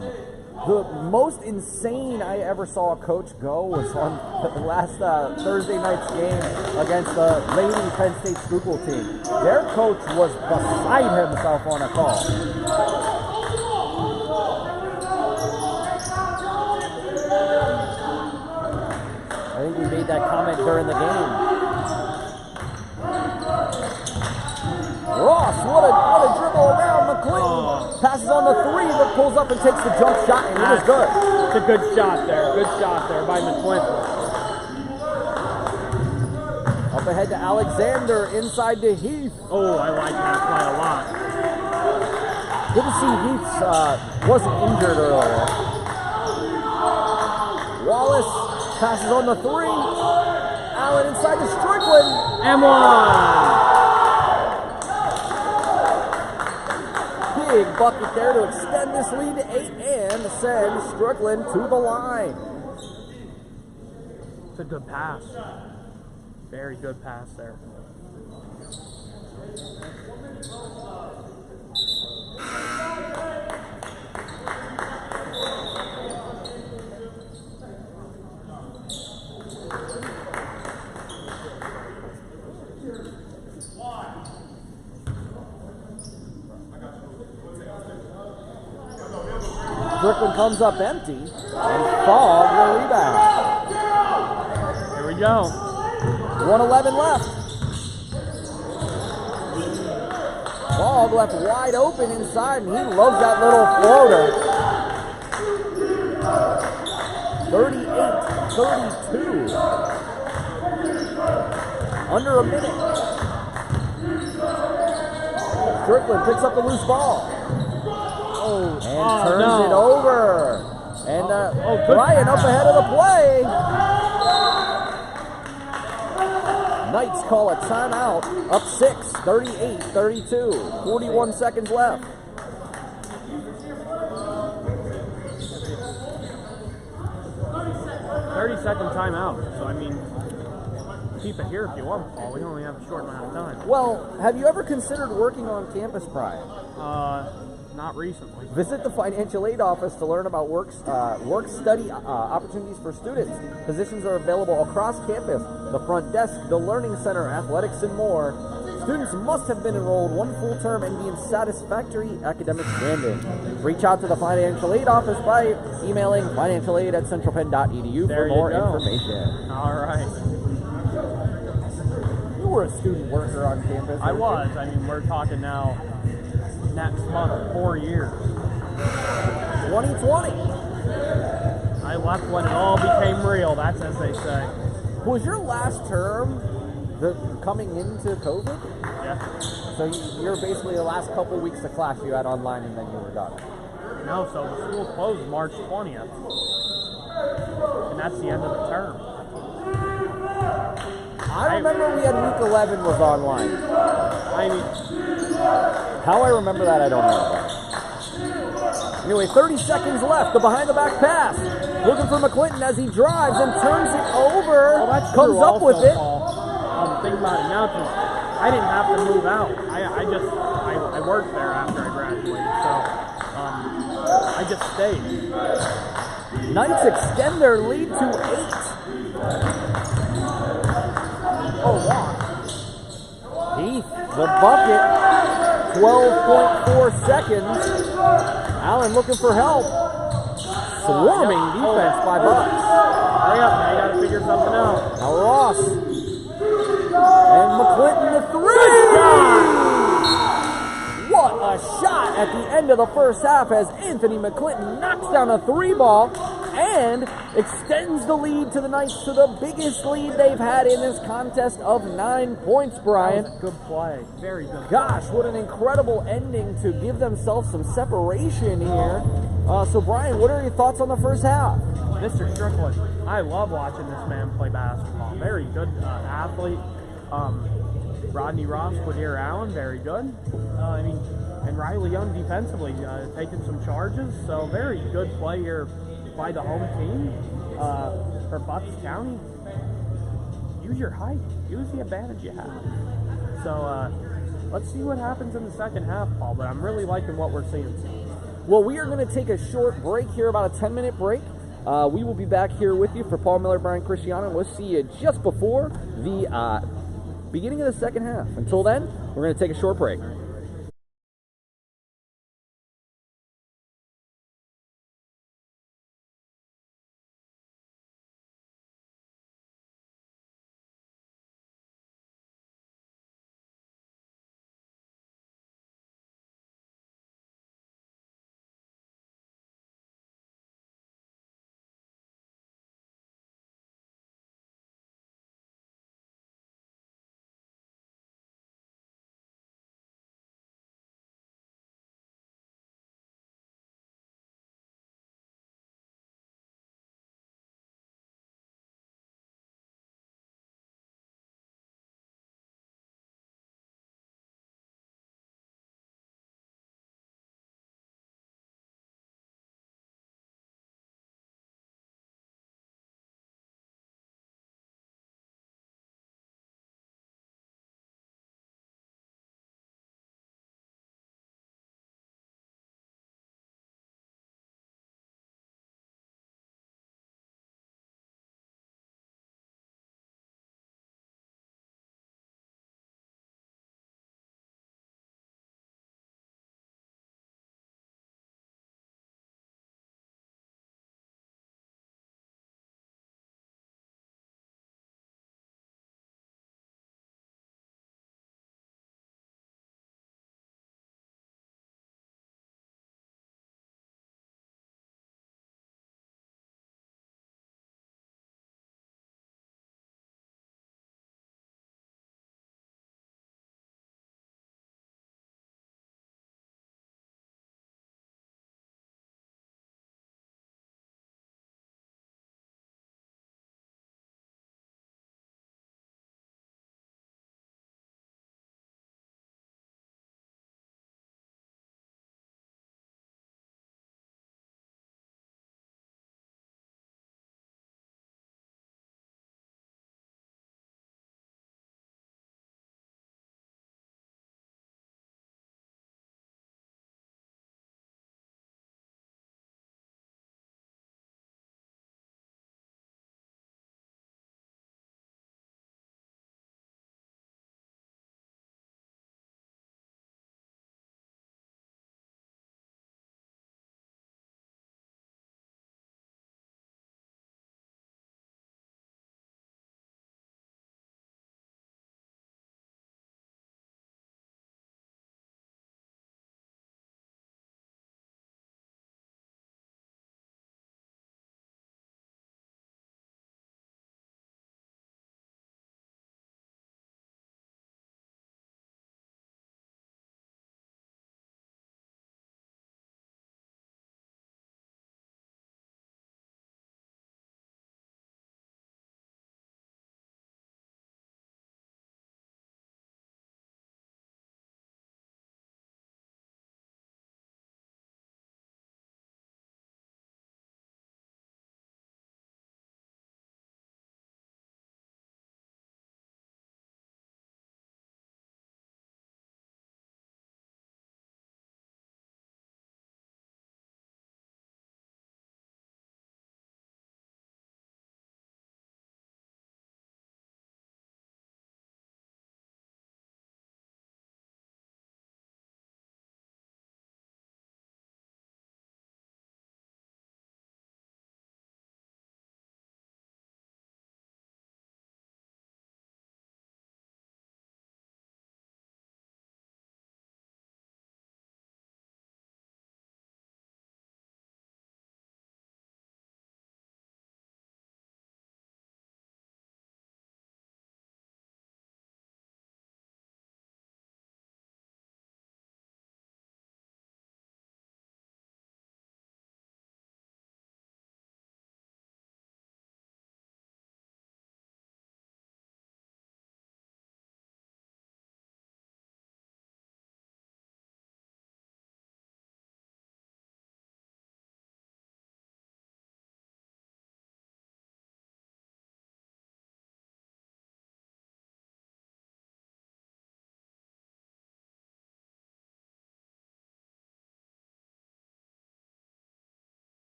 the most insane I ever saw a coach go was on the last Thursday night's game against the Lady Penn State Schuylkill team. Their coach was beside himself on a call. I think we made that comment during the game. Ross, what a dribble around McClinton. Passes on the 3, but pulls up and takes the jump shot, and it was good. It's a good shot there. Good shot there by McClinton. Up ahead to Alexander, inside to Heath. Oh, I like that play a lot. Good to see Heath wasn't injured earlier. Wallace passes on the 3. Allen inside to Strickland. And 1. Big bucket there to extend this lead to 8 and send Strickland to the line. It's a good pass. Very good pass there. Strickland comes up empty, and Fogg will rebound. Here we go. 1:11 left. Fogg left wide open inside, and he loves that little floater. 38-32. Under a minute. Strickland picks up the loose ball. And turns it over. And Brian up ahead of the play. Knights call a timeout. Up 6, 38-32. 41 seconds left. 30-second timeout. So, I mean, keep it here if you want, Paul. We only have a short amount of time. Well, have you ever considered working on campus, Brian? Not recently. Visit the financial aid office to learn about work-study opportunities for students. Positions are available across campus, the front desk, the learning center, athletics, and more. Students must have been enrolled 1 full term and be in satisfactory academic standing. Reach out to the financial aid office by emailing financialaid@centralpenn.edu for more information. All right. You were a student worker on campus. I was. I mean, we're talking now next month, 4 years. 2020. I left when it all became real. That's as they say. Was your last term coming into COVID? Yeah. So you're basically the last couple weeks of class you had online and then you were done. No, so the school closed March 20th. And that's the end of the term. I remember we had week 11 was online. I mean, how I remember that, I don't know. Anyway, 30 seconds left. The behind-the-back pass. Looking for McClinton as he drives and turns it over. Well, that's comes true up also, with it. Think about it now, because I didn't have to move out. I worked there after I graduated, so I just stayed. Knights extend their lead to 8. Oh, wow. Heath, the bucket, 12.4 seconds. Allen looking for help. Swarming defense by Bucks. Hurry up, man. You got to figure something out. Now Ross. And McClinton the 3. What a shot at the end of the first half as Anthony McClinton knocks down a 3 ball and extends the lead to the Knights to the biggest lead they've had in this contest of 9 points, Brian. Good play. Very good. Gosh, what an incredible ending to give themselves some separation here. So, Brian, what are your thoughts on the first half? Mr. Strickland, I love watching this man play basketball. Very good athlete. Rodney Ross, Quadir Allen, very good. And Riley Young defensively, taking some charges. So, very good play here by the home team for Bucks County. Use your height. Use the advantage you have. So, let's see what happens in the second half, Paul. But I'm really liking what we're seeing. Well, we are going to take a short break here, about a 10-minute break. We will be back here with you for Paul Miller, Brian Christiana. We'll see you just before the beginning of the second half. Until then, we're going to take a short break.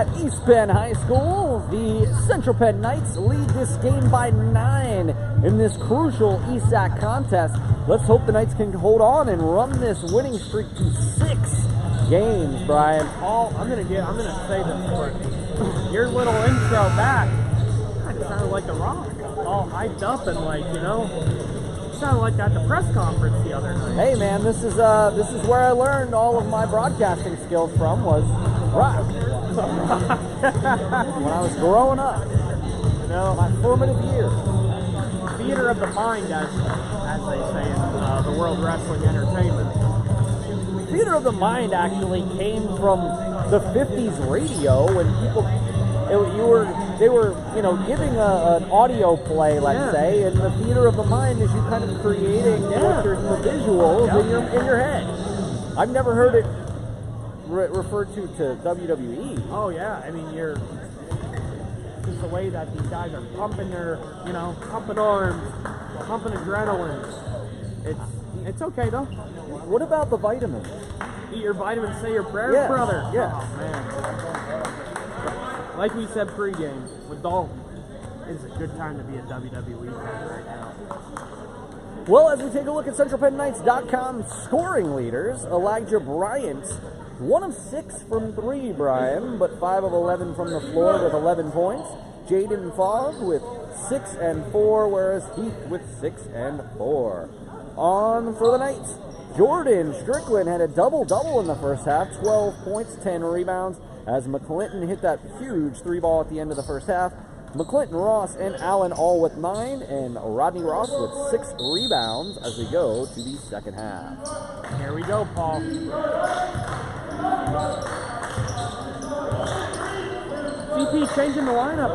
at East Penn High School. The Central Penn Knights lead this game by 9 in this crucial ESAC contest. Let's hope the Knights can hold on and run this winning streak to 6 games, Brian. Paul, I'm gonna say this for it. Your little intro back kind of sounded like The Rock, all hyped up and sounded like at the press conference the other night. Hey man, this is where I learned all of my broadcasting skills from, was rock. When I was growing up, my formative years. Theater of the mind, as they say in the World Wrestling Entertainment. Theater of the mind actually came from the 50s radio when people, they were giving an audio play, let's say, and the theater of the mind is you kind of creating the visuals in your head. I've never heard it referred to WWE. Oh yeah, I mean just the way that these guys are pumping their, pumping arms, pumping adrenaline. It's okay though. What about the vitamins? Eat your vitamins, say your prayers, brother. Yeah. Oh man. Like we said pregame with Dalton, it's a good time to be a WWE fan right now. Well, as we take a look at CentralPennKnights.com scoring leaders, Elijah Bryant, 1 of 6 from 3, Brian, but 5 of 11 from the floor with 11 points. Jaden Fogg with 6 and 4, whereas Heath with 6 and 4. On for the Knights, Jordan Strickland had a double-double in the first half, 12 points, 10 rebounds, as McClinton hit that huge 3-ball at the end of the first half. McClinton, Ross, and Allen all with 9, and Rodney Ross with 6 rebounds as we go to the second half. Here we go, Paul. CP changing the lineup.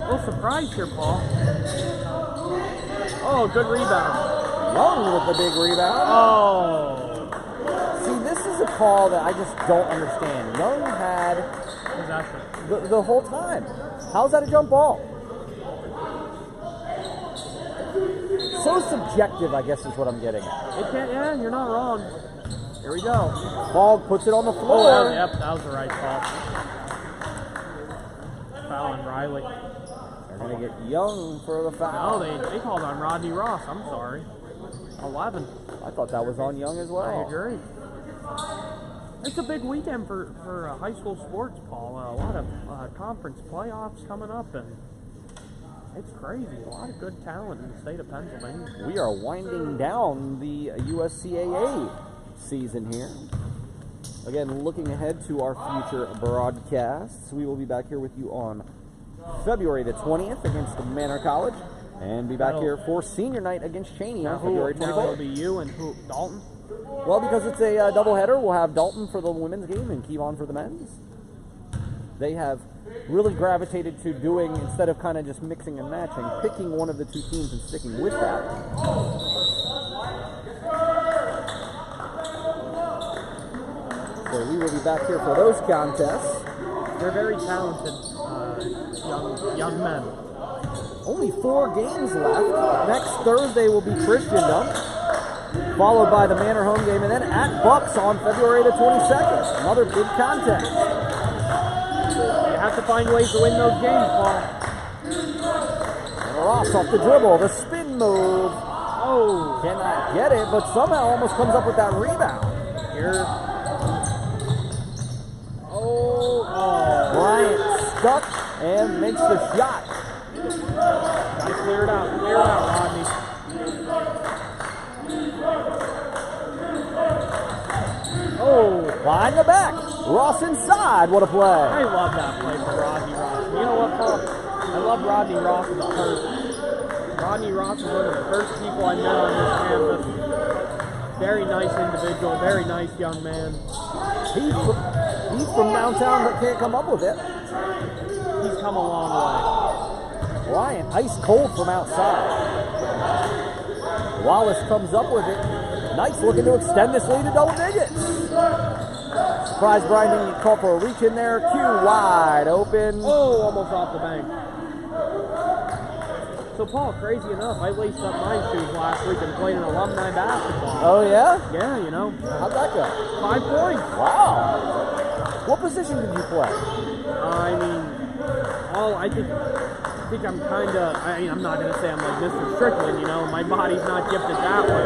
A little surprise here, Paul. Oh, good rebound. Young with the big rebound. Oh. See, this is a call that I just don't understand. Young had the whole time. How's that a jump ball? So subjective, I guess, is what I'm getting at. It can't, yeah, you're not wrong. Here we go. Fogg puts it on the floor. Oh, yep, that was the right call. Foul on Riley. They're going to get Young for the foul. No, they called on Rodney Ross. I'm sorry. 11. I thought that was on Young as well. I agree. It's a big weekend for high school sports, Paul. A lot of conference playoffs coming up, and it's crazy. A lot of good talent in the state of Pennsylvania. We are winding down the USCAA season here. Again, looking ahead to our future broadcasts, we will be back here with you on February the 20th against the Manor College, and be back here for senior night against Cheney on February 24th. Now it'll be you and who? Dalton? Well, because it's a doubleheader, we'll have Dalton for the women's game and Kevon for the men's. They have really gravitated to doing, instead of kind of just mixing and matching, picking one of the two teams and sticking with that. So we will be back here for those contests. They're very talented young men. Only 4 games left. Next Thursday will be Christiana, followed by the Manor home game, and then at Bucks on February the 22nd. Another big contest. You have to find ways to win those games, Paul. And Ross off the dribble, the spin move. Oh, cannot get it, but somehow almost comes up with that rebound. Here. Bryant stuck and makes the shot. Gotta clear it out, Rodney. Oh, behind the back. Ross inside. What a play. I love that play for Rodney Ross. You know what, Paul? I love Rodney Ross as a person. Rodney Ross is one of the first people I met on this campus. Very nice individual, very nice young man. He's from downtown but can't come up with it. He's come a long way. Bryant, ice cold from outside. Wallace comes up with it. Knights looking to extend this lead to double digits. Surprise Brian didn't get called for a reach in there. Q wide open. Oh, almost off the bank. So, Paul, crazy enough, I laced up my shoes last week and played an alumni basketball. Oh, yeah? Yeah, you know. How'd that go? 5 points. Wow. What position did you play? I think I'm kind of, I'm not going to say I'm like Mr. Strickland, you know, my body's not gifted that way,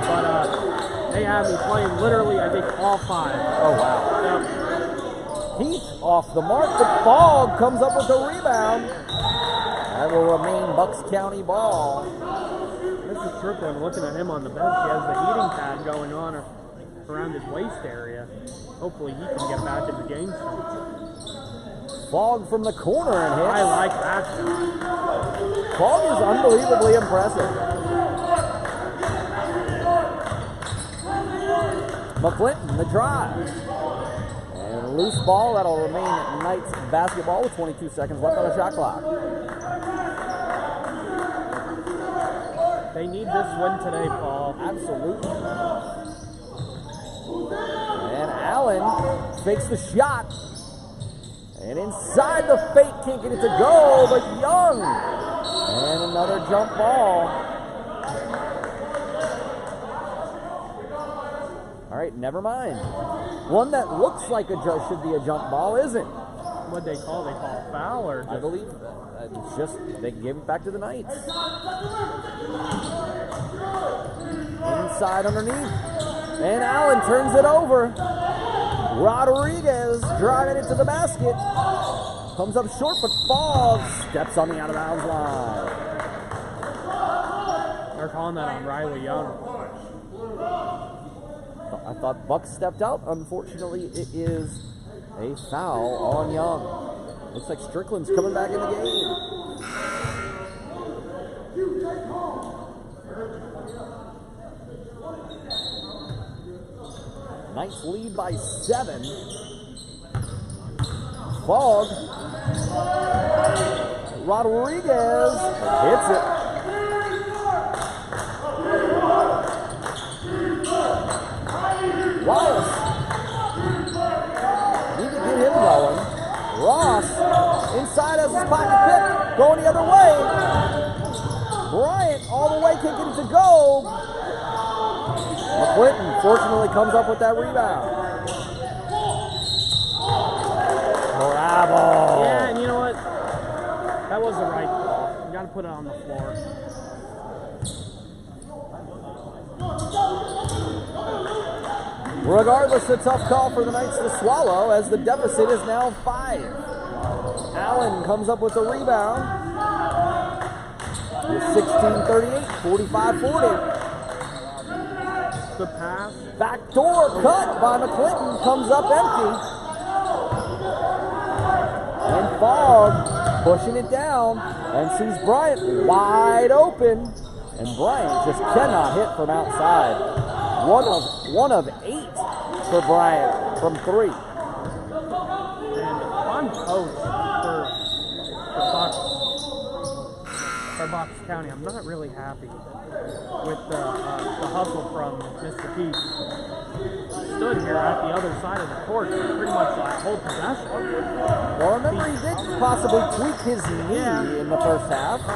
but they have me playing literally, I think, all 5. Oh, wow. Yep. Heath off the mark, but Fogg comes up with the rebound. That will remain Bucks County ball. Mr. Strickland, looking at him on the bench, he has the heating pad going on around his waist area. Hopefully he can get back in the game soon. Fogg from the corner and hits. I like that shot. Fogg is unbelievably impressive. McClinton, the drive. And a loose ball, that'll remain Knights basketball with 22 seconds left on the shot clock. They need this win today, Paul. Absolutely. And Allen fakes the shot. And inside the fake, can't get it to go, but Young. And another jump ball. All right, never mind. One that looks like should be a jump ball isn't. What they call a foul, or I believe it's just they gave it back to the Knights. Inside underneath, and Allen turns it over. Rodriguez driving it to the basket. Comes up short, but Fogg steps on the out-of-bounds line. They're calling that on Riley Young. I thought Buck stepped out. Unfortunately, it is a foul on Young. Looks like Strickland's coming back in the game. Knights lead by 7. Fogg. Rodriguez hits it. Wallace. Need to get him going. Ross inside has his pocket pick. Going the other way. Bryant all the way, can't get it to go. McClinton fortunately comes up with that rebound. Bravo. Yeah, and you know what? That was the right call. You got to put it on the floor. Regardless, a tough call for the Knights to swallow as the deficit is now 5. Allen comes up with the rebound. With 16:38, 45-40. The pass. Backdoor cut by McClinton, comes up empty. And Fogg pushing it down and sees Bryant wide open. And Bryant just cannot hit from outside. One of 8 for Bryant from 3. And on coach for Bucks County, I'm not really happy with the hustle from Mr. Keith. Stood here at the other side of the court for pretty much that whole possession. Well, remember he did possibly tweak his knee in the first half. I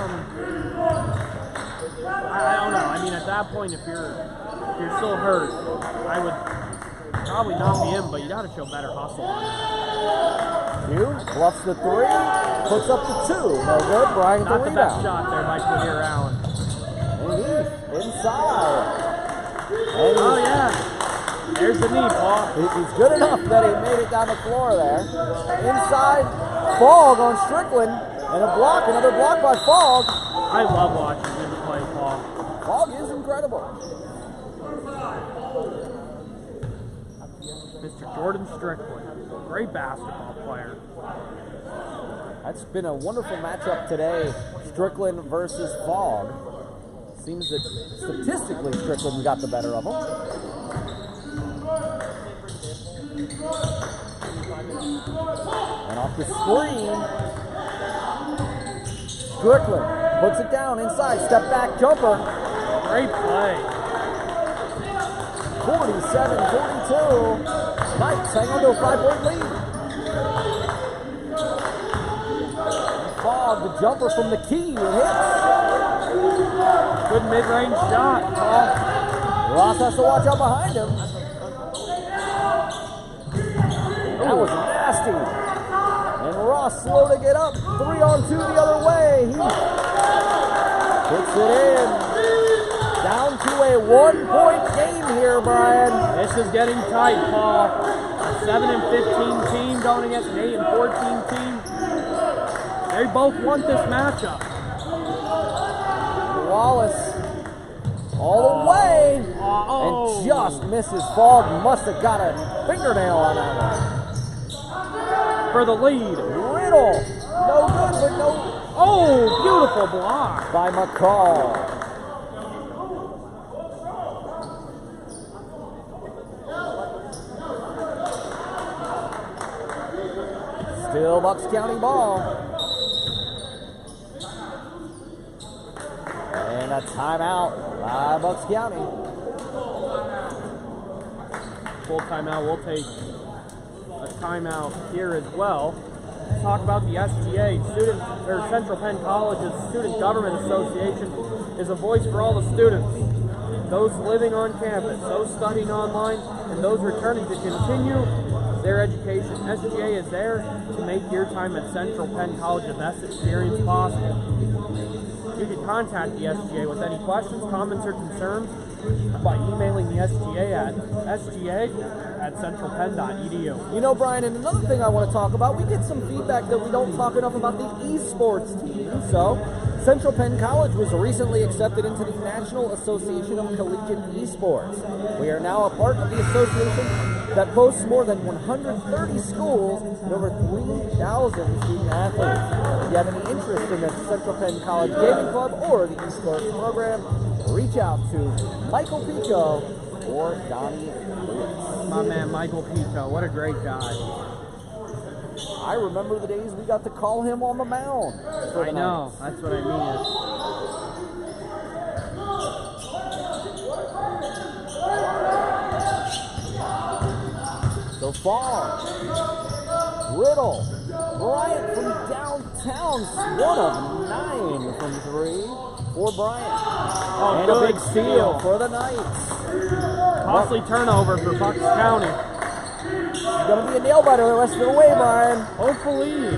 don't know. I mean, at that point, if you're still hurt, I would probably not be in, but you got to show better hustle on it. Hugh bluffs the 3, puts up the 2. No good. Bryant Not the the best rebound. shot there by Quadir Allen. And Heath inside. And Oh, yeah. There's the knee, Paul. he's good enough that he made it down the floor there. Inside, Fogg on Strickland. And a block, another block by Fogg. I love watching him play, Paul. Fogg is incredible. Mr. Jordan Strickland, great basketball player. That's been a wonderful matchup today. Strickland versus Fogg. Seems that statistically Strickland got the better of him. And off the screen, Strickland puts it down inside, step back jumper. Great play. 47-42. Knights hang on to a 5-point lead. Fogg, the jumper from the key, and hits. Good mid-range shot, Paul. Ross has to watch out behind him. That was nasty. And Ross slow to get up. 3-on-2 the other way. He puts it in. Down to a 1-point game here, Brian. This is getting tight, Paul. A 7-15 team going against an 8-14 team. They both want this matchup. Wallace all the way and just misses. Fogg must have got a fingernail on that one. For the lead. Riddle. No good, but no. Oh, beautiful block. By McCall. Still Bucks County ball. And a timeout by Bucks County. Full timeout. We'll take a timeout here as well. Talk about the SGA, Central Penn College's Student Government Association, is a voice for all the students, those living on campus, those studying online, and those returning to continue their education. SGA is there to make your time at Central Penn College the best experience possible. You can contact the SGA with any questions, comments, or concerns by emailing the SGA at sga@centralpenn.edu. You know, Brian, and another thing I want to talk about, we get some feedback that we don't talk enough about the esports team. So, Central Penn College was recently accepted into the National Association of Collegiate Esports. We are now a part of the association that boasts more than 130 schools and over 3,000 student athletes. If you have any interest in the Central Penn College Gaming Club or the esports program, reach out to Michael Pico or Donnie Lewis. My man, Michael Pico, what a great guy. I remember the days we got to call him on the mound. I know, that's what I mean. So far, Riddle, Bryant from downtown, 1 of 9 from 3 for Bryant. Oh, and a big steal for the Knights. Costly turnover for Bucks County. It's going to be a nail biter the rest of the way, Brian. Hopefully.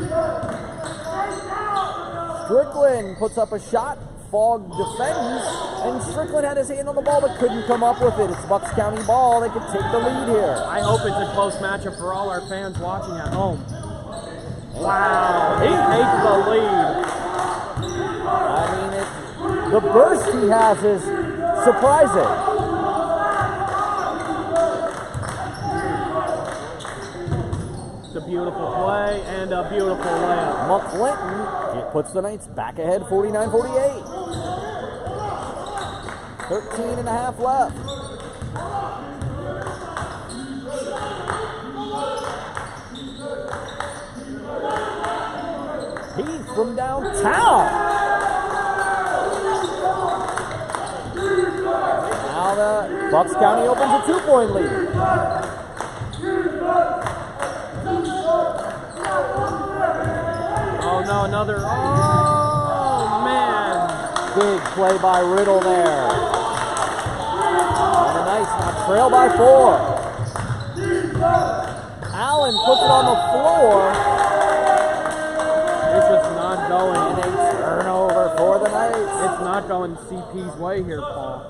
Strickland puts up a shot. Fogg defends. And Strickland had his hand on the ball but couldn't come up with it. It's Bucks County ball. They could take the lead here. I hope it's a close matchup for all our fans watching at home. Wow, he takes the lead. I mean, the burst he has is surprising. It's a beautiful play and a beautiful layup. McClinton, it puts the Knights back ahead 49-48. 13 and a half left. Heath from downtown. Now the Bucks County opens a 2-point lead. Oh no, another, oh man. Big play by Riddle there. And the Knights now trail by 4. Allen puts it on the floor. It's just not going. And a turnover for the Knights. It's not going CP's way here, Paul.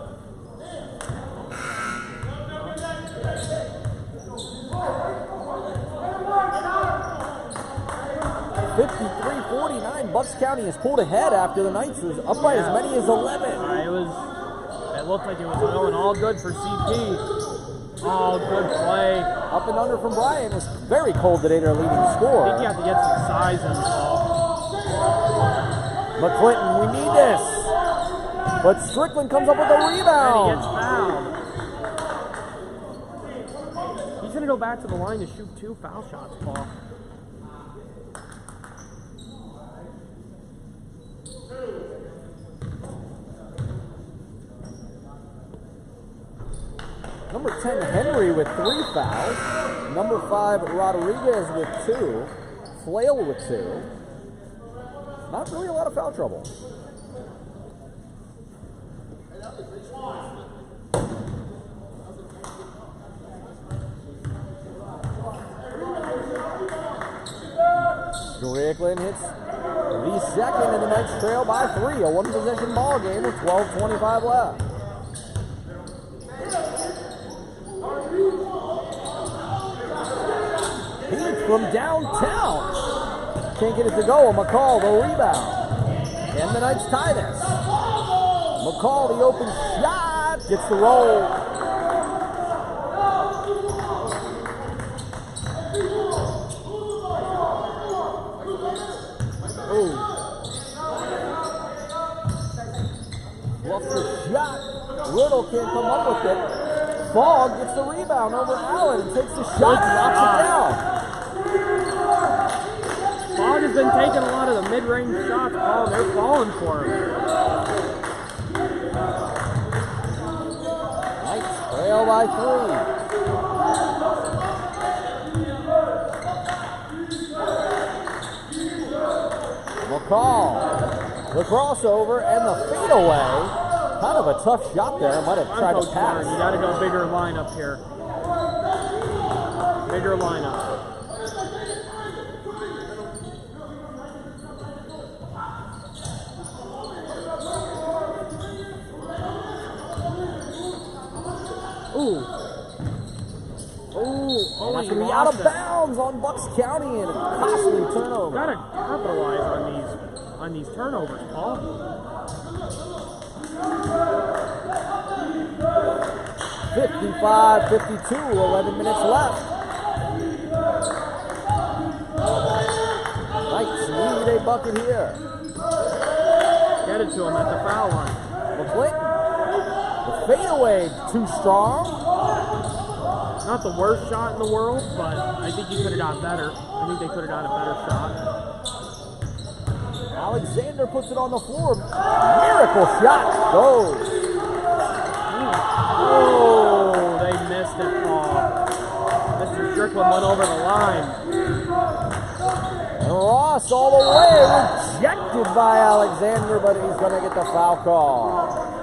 (53-49). Bucks County has pulled ahead after the Knights was up by as many as 11. It looked like it was going all good for CP. Oh, good play. Up and under from Brian. It was very cold today, their leading I scorer. think you have to get some size in the ball. McClinton, we need this. But Strickland comes up with a rebound. And he gets fouled. He's going to go back to the line to shoot 2 foul shots, Paul. Number 10, Henry with 3 fouls. Number 5, Rodriguez with 2. Flail with 2. Not really a lot of foul trouble. Strickland hits the second, and the Knights trail by 3. A one-possession ball game with 12:25 left. Heat from downtown. Can't get it to go. McCall, the rebound. And the Knights tie this. McCall, the open shot. Gets the roll. Ooh. Bluffs the shot. Riddle can't come up with it. Fogg gets the rebound over Allen and takes the shot and knocks it down. Fogg has been taking a lot of the mid-range shots. Oh, they're falling for him. Knights trail by 3. McCall, the crossover and the fadeaway. Kind of a tough shot there. Might have tried to pass. You got to go bigger lineup here. Bigger lineup. Ooh. Ooh. Oh, that's going to be out of bounds on Bucks County and a costly turnover. Got to capitalize on these turnovers, Paul. 55-52, 11 minutes left. Knights need a bucket here. Get it to him at the foul line. McClinton, the fadeaway, too strong. Not the worst shot in the world, but I think he could have got better. I think they could have got a better shot. Alexander puts it on the floor. Miracle shot goes. Oh, they missed it, Paul. Mr. Strickland went over the line. And Ross all the way, rejected by Alexander, but he's going to get the foul call.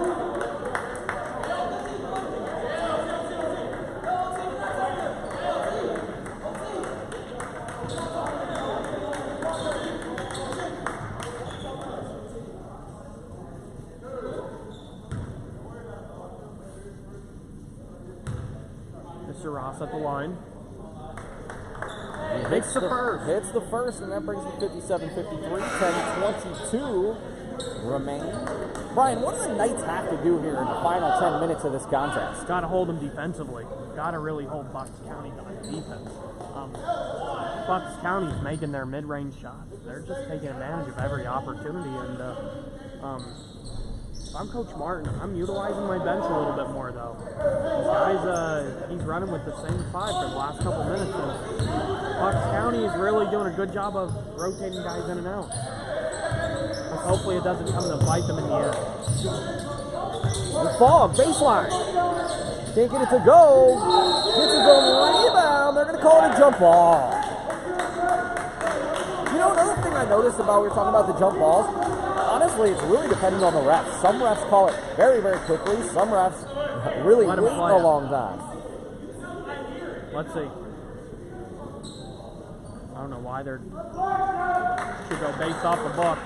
Mr. Ross at the line. He hits the first. Hits the first, and that brings him 57-53, 10-22 remain. Brian, what do the Knights have to do here in the final 10 minutes of this contest? Got to hold them defensively. Got to really hold Bucks County on defense. Bucks County's making their mid-range shots. They're just taking advantage of every opportunity, and if I'm Coach Martin, I'm utilizing my bench a little bit more, though. This guy's, he's running with the same 5 for the last couple minutes, and Bucks County is really doing a good job of rotating guys in and out. But hopefully it doesn't come to bite them in the end. The Fogg, baseline. Can't get it to go. Gets his own rebound. They're going to call it a jump ball. You know, another thing I noticed about, we were talking about the jump balls, honestly, it's really dependent on the refs. Some refs call it very, very quickly. Some refs really wait a long time. Let's see. I don't know why they're should go based off the book.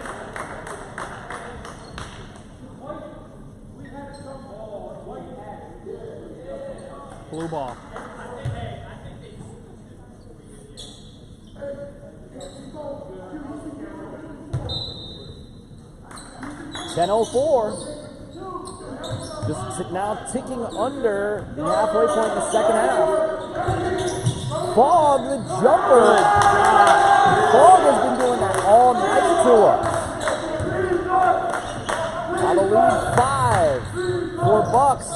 Blue ball. .04. Just now ticking under the halfway point in the second half. Fogg, the jumper. Fogg has been doing that all night to us. Now the lead 5 for Bucks.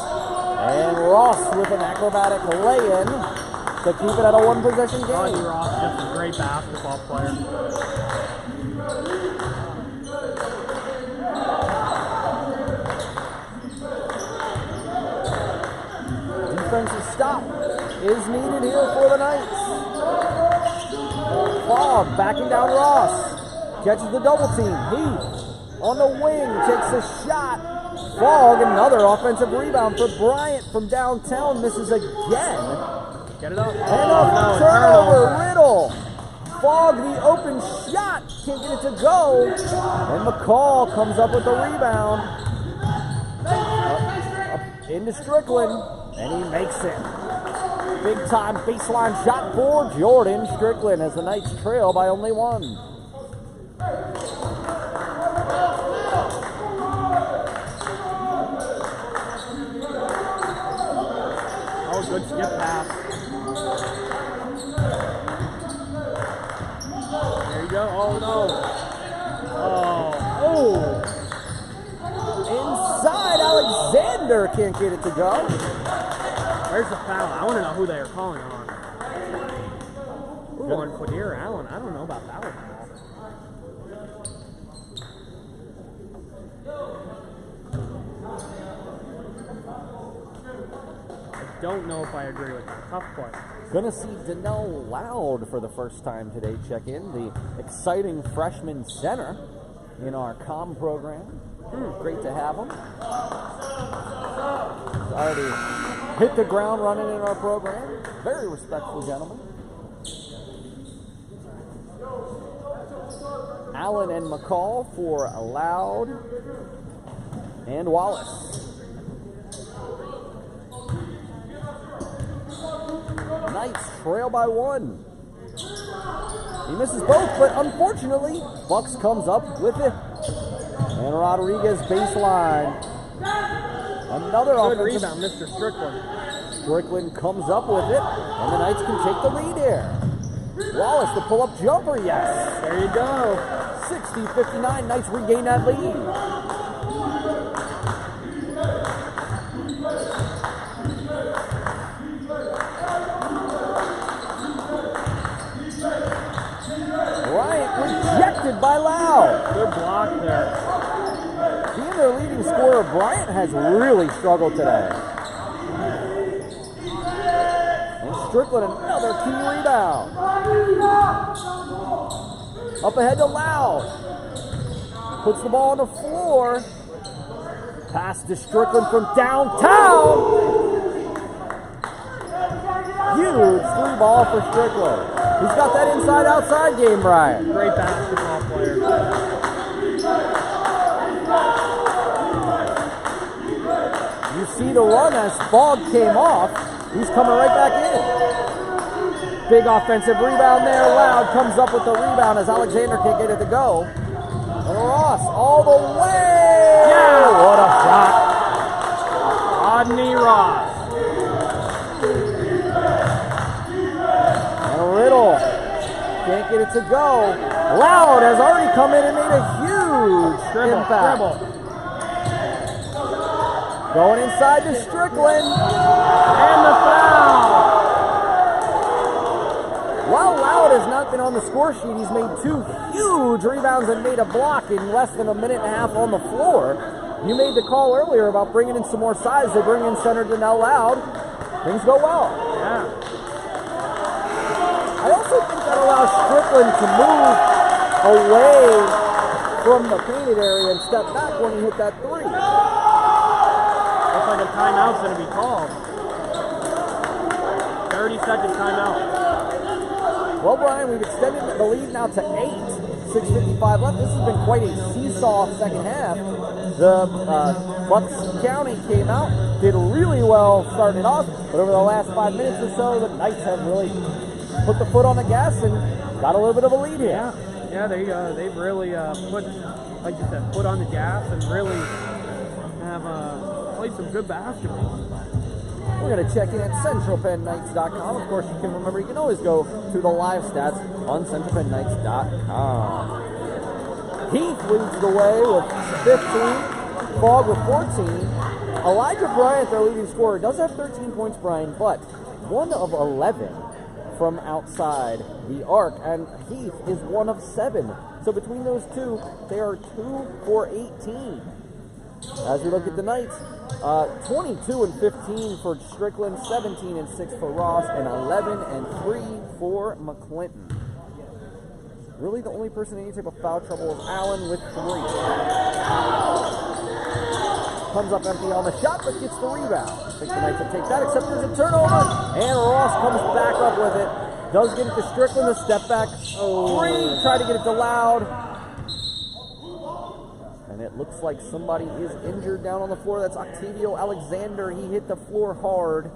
And Ross with an acrobatic lay-in to keep it at a one-possession game. Rodney Ross, just a great basketball player. Defensive stop is needed here for the Knights. Fogg backing down Ross. Catches the double team. Heath on the wing takes a shot. Fogg, another offensive rebound for Bryant from downtown. Misses again. Get it up. And a turnover. Riddle Fogg, the open shot, can't get it to go. And McCall comes up with the rebound. Up into Strickland, and he makes it. Big time baseline shot for Jordan Strickland as the Knights trail by only one. Oh, good skip pass. There you go. Oh, no. Oh. Inside, Alexander can't get it to go. Where's the foul? I want to know who they are calling on. Ooh, on Quadir Allen. I don't know about that one. I don't know if I agree with that. Tough play. Gonna see Danelle Loud for the first time today check in, the exciting freshman center in our comm program. Great to have him. He's already hit the ground running in our program. Very respectful gentleman. Allen and McCall for Loud and Wallace. Knights trail by one. He misses both, but unfortunately, Bucks comes up with it. And Rodriguez baseline. Another good offensive rebound, Mr. Strickland. Strickland comes up with it, and the Knights can take the lead here. Wallace, the pull-up jumper, yes. There you go. 60-59, Knights regain that lead. Bryant rejected by Loud. Good block there. Being their leading scorer, Bryant has really struggled today. And Strickland, another key rebound. Up ahead to Loud. Puts the ball on the floor. Pass to Strickland from downtown. Huge three ball for Strickland. He's got that inside-outside game, Brian. Great basketball player. You see the run as Fogg came off. He's coming right back in. Big offensive rebound there. Loud comes up with the rebound as Alexander can't get it to go. And Ross all the way. Yeah! What a shot. Rodney Ross. And Riddle can't get it to go. Loud has already come in and made a huge impact. Dribble. Going inside to Strickland. And the foul. While Loud has not been on the score sheet, he's made two huge rebounds and made a block in less than a minute and a half on the floor. You made the call earlier about bringing in some more size. They bring in center Danelle Loud. Things go well. Yeah. I also think that allows Strickland to move away from the painted area and step back when he hit that three. Looks like a timeout's going to be called. 30-second timeout. Well, Brian, we've extended the lead now to 8. 6:55 left. This has been quite a seesaw second half. The Bucks County came out, did really well starting off, but over the last 5 minutes or so, the Knights have really put the foot on the gas and got a little bit of a lead here. Yeah, they've really put, like you said, foot on the gas and really have played some good basketball. We're going to check in at centralpennknights.com. Of course, you can always go to the live stats on centralpennknights.com. Heath leads the way with 15, Fogg with 14. Elijah Bryant, their leading scorer, does have 13 points, Brian, but 1 of 11 from outside the arc, and Heath is 1 of 7. So between those two, they are 2 for 18. As we look at the Knights, 22 and 15 for Strickland, 17 and 6 for Ross, and 11 and 3 for McClinton. Really, the only person in any type of foul trouble is Allen with 3. Comes up empty on the shot, but gets the rebound. I think the Knights will take that, except there's a turnover, and Ross comes back up with it. Does get it to Strickland, the step back. Three, try to get it to Loud. And it looks like somebody is injured down on the floor. That's Octavio Alexander. He hit the floor hard.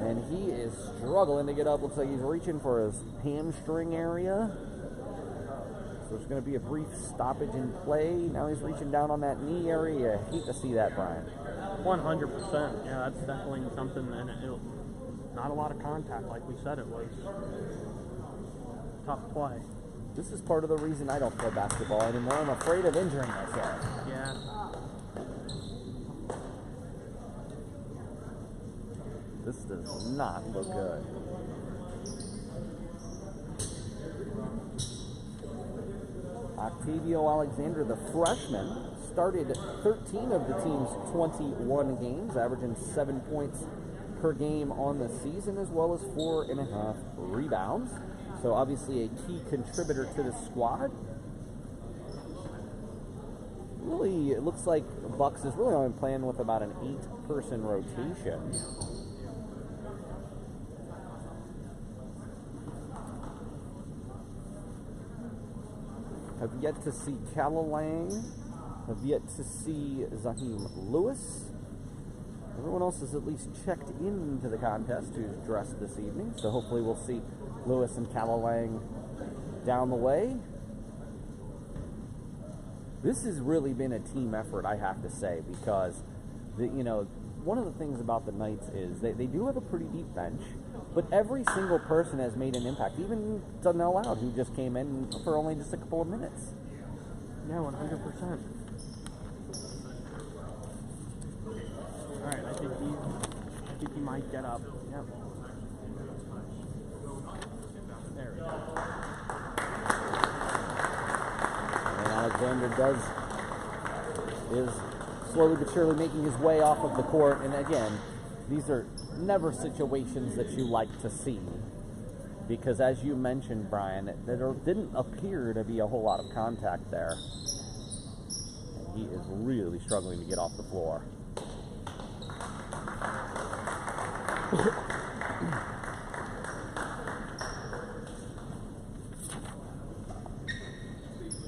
And he is struggling to get up. Looks like he's reaching for his hamstring area. So there's going to be a brief stoppage in play. Now he's reaching down on that knee area. Hate to see that, Brian. 100%. Yeah, that's definitely something. And not a lot of contact, like we said it was. Tough play. This is part of the reason I don't play basketball anymore. I'm afraid of injuring myself. Yeah. This does not look good. Octavio Alexander, the freshman, started 13 of the team's 21 games, averaging 7 points per game on the season, as well as 4.5 rebounds. So obviously a key contributor to the squad. Really, it looks like Bucks is really only playing with about an 8-person rotation. Have yet to see Callalang. Have yet to see Zahim Lewis. Everyone else has at least checked into the contest who's dressed this evening. So hopefully we'll see Lewis and Callalang down the way. This has really been a team effort, I have to say, because one of the things about the Knights is they do have a pretty deep bench, but every single person has made an impact. Even Donnell Loud, who just came in for only just a couple of minutes. Yeah, 100%. All right, I think he might get up. Yep. There we go. And Alexander is slowly but surely making his way off of the court. And again, these are never situations that you like to see, because as you mentioned, Brian, there didn't appear to be a whole lot of contact there. And he is really struggling to get off the floor.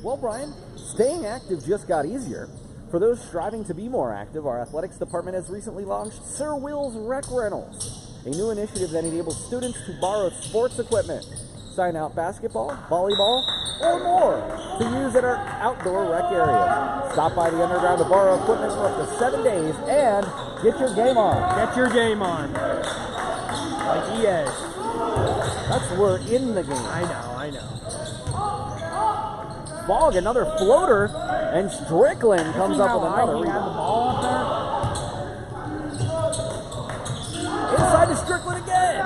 Well, Brian, staying active just got easier. For those striving to be more active, our athletics department has recently launched Sir Will's Rec Rentals, a new initiative that enables students to borrow sports equipment, sign out basketball, volleyball, or more to use at our outdoor rec areas. Stop by the underground to borrow equipment for up to 7 days and get your game on. Get your game on. Like EA. That's we're in the game. I know. Fogg, another floater, and Strickland comes up with another rebound. He had the ball up there. Inside to Strickland again.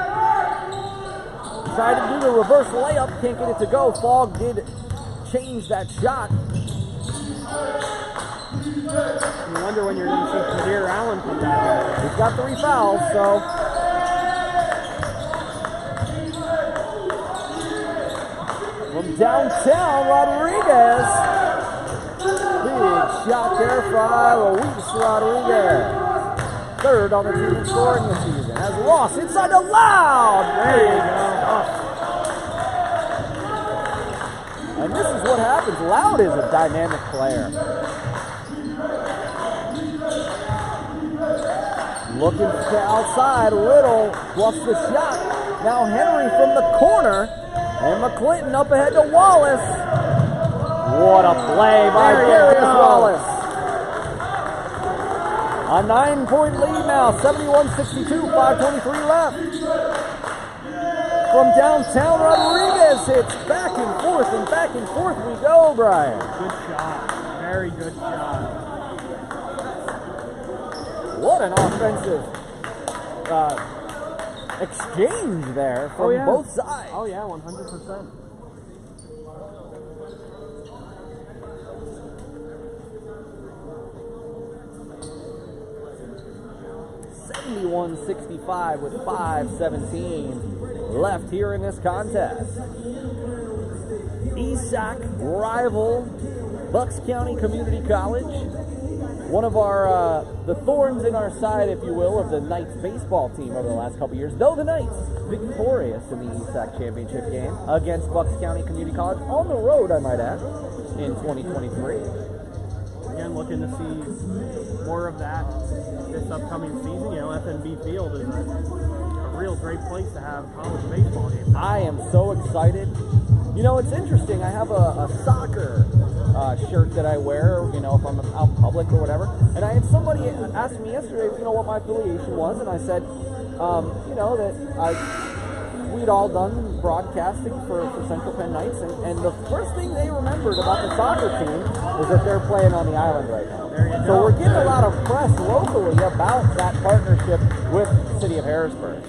Tried to do the reverse layup, can't get it to go. Fogg did change that shot. You wonder when you're going to see Kadir Allen come back. He's got 3 fouls, so. From downtown, Rodriguez. Big shot there by Luis Rodriguez. Third on the team in scoring this season. As Ross inside to Loud. There you go. And this is what happens. Loud is a dynamic player. Looking outside, Little bluffs the shot. Now Henry from the corner. And McClinton up ahead to Wallace. What a play by Darius Wallace. A 9-point lead now, 71-62, 5:23 left. From downtown, Rodriguez hits back and forth we go, Brian. Good shot. Very good shot. What an offensive exchange there from both sides. Oh yeah, 100%. (71-65) with 5:17 left here in this contest. ESAC rival Bucks County Community College one of our, the thorns in our side, if you will, of the Knights baseball team over the last couple years, though the Knights victorious in the ESAC championship game against Bucks County Community College, on the road, I might add, in 2023. Again, looking to see more of that this upcoming season. You know, FNB Field is a real great place to have college baseball games. I am so excited. You know, it's interesting. I have a soccer shirt that I wear, you know, if I'm out in public or whatever. And I had somebody ask me yesterday, you know, what my affiliation was, and I said, you know, that we'd all done broadcasting for Central Penn Knights, and the first thing they remembered about the soccer team was that they're playing on the island right now. So we're getting a lot of press locally about that partnership with the city of Harrisburg.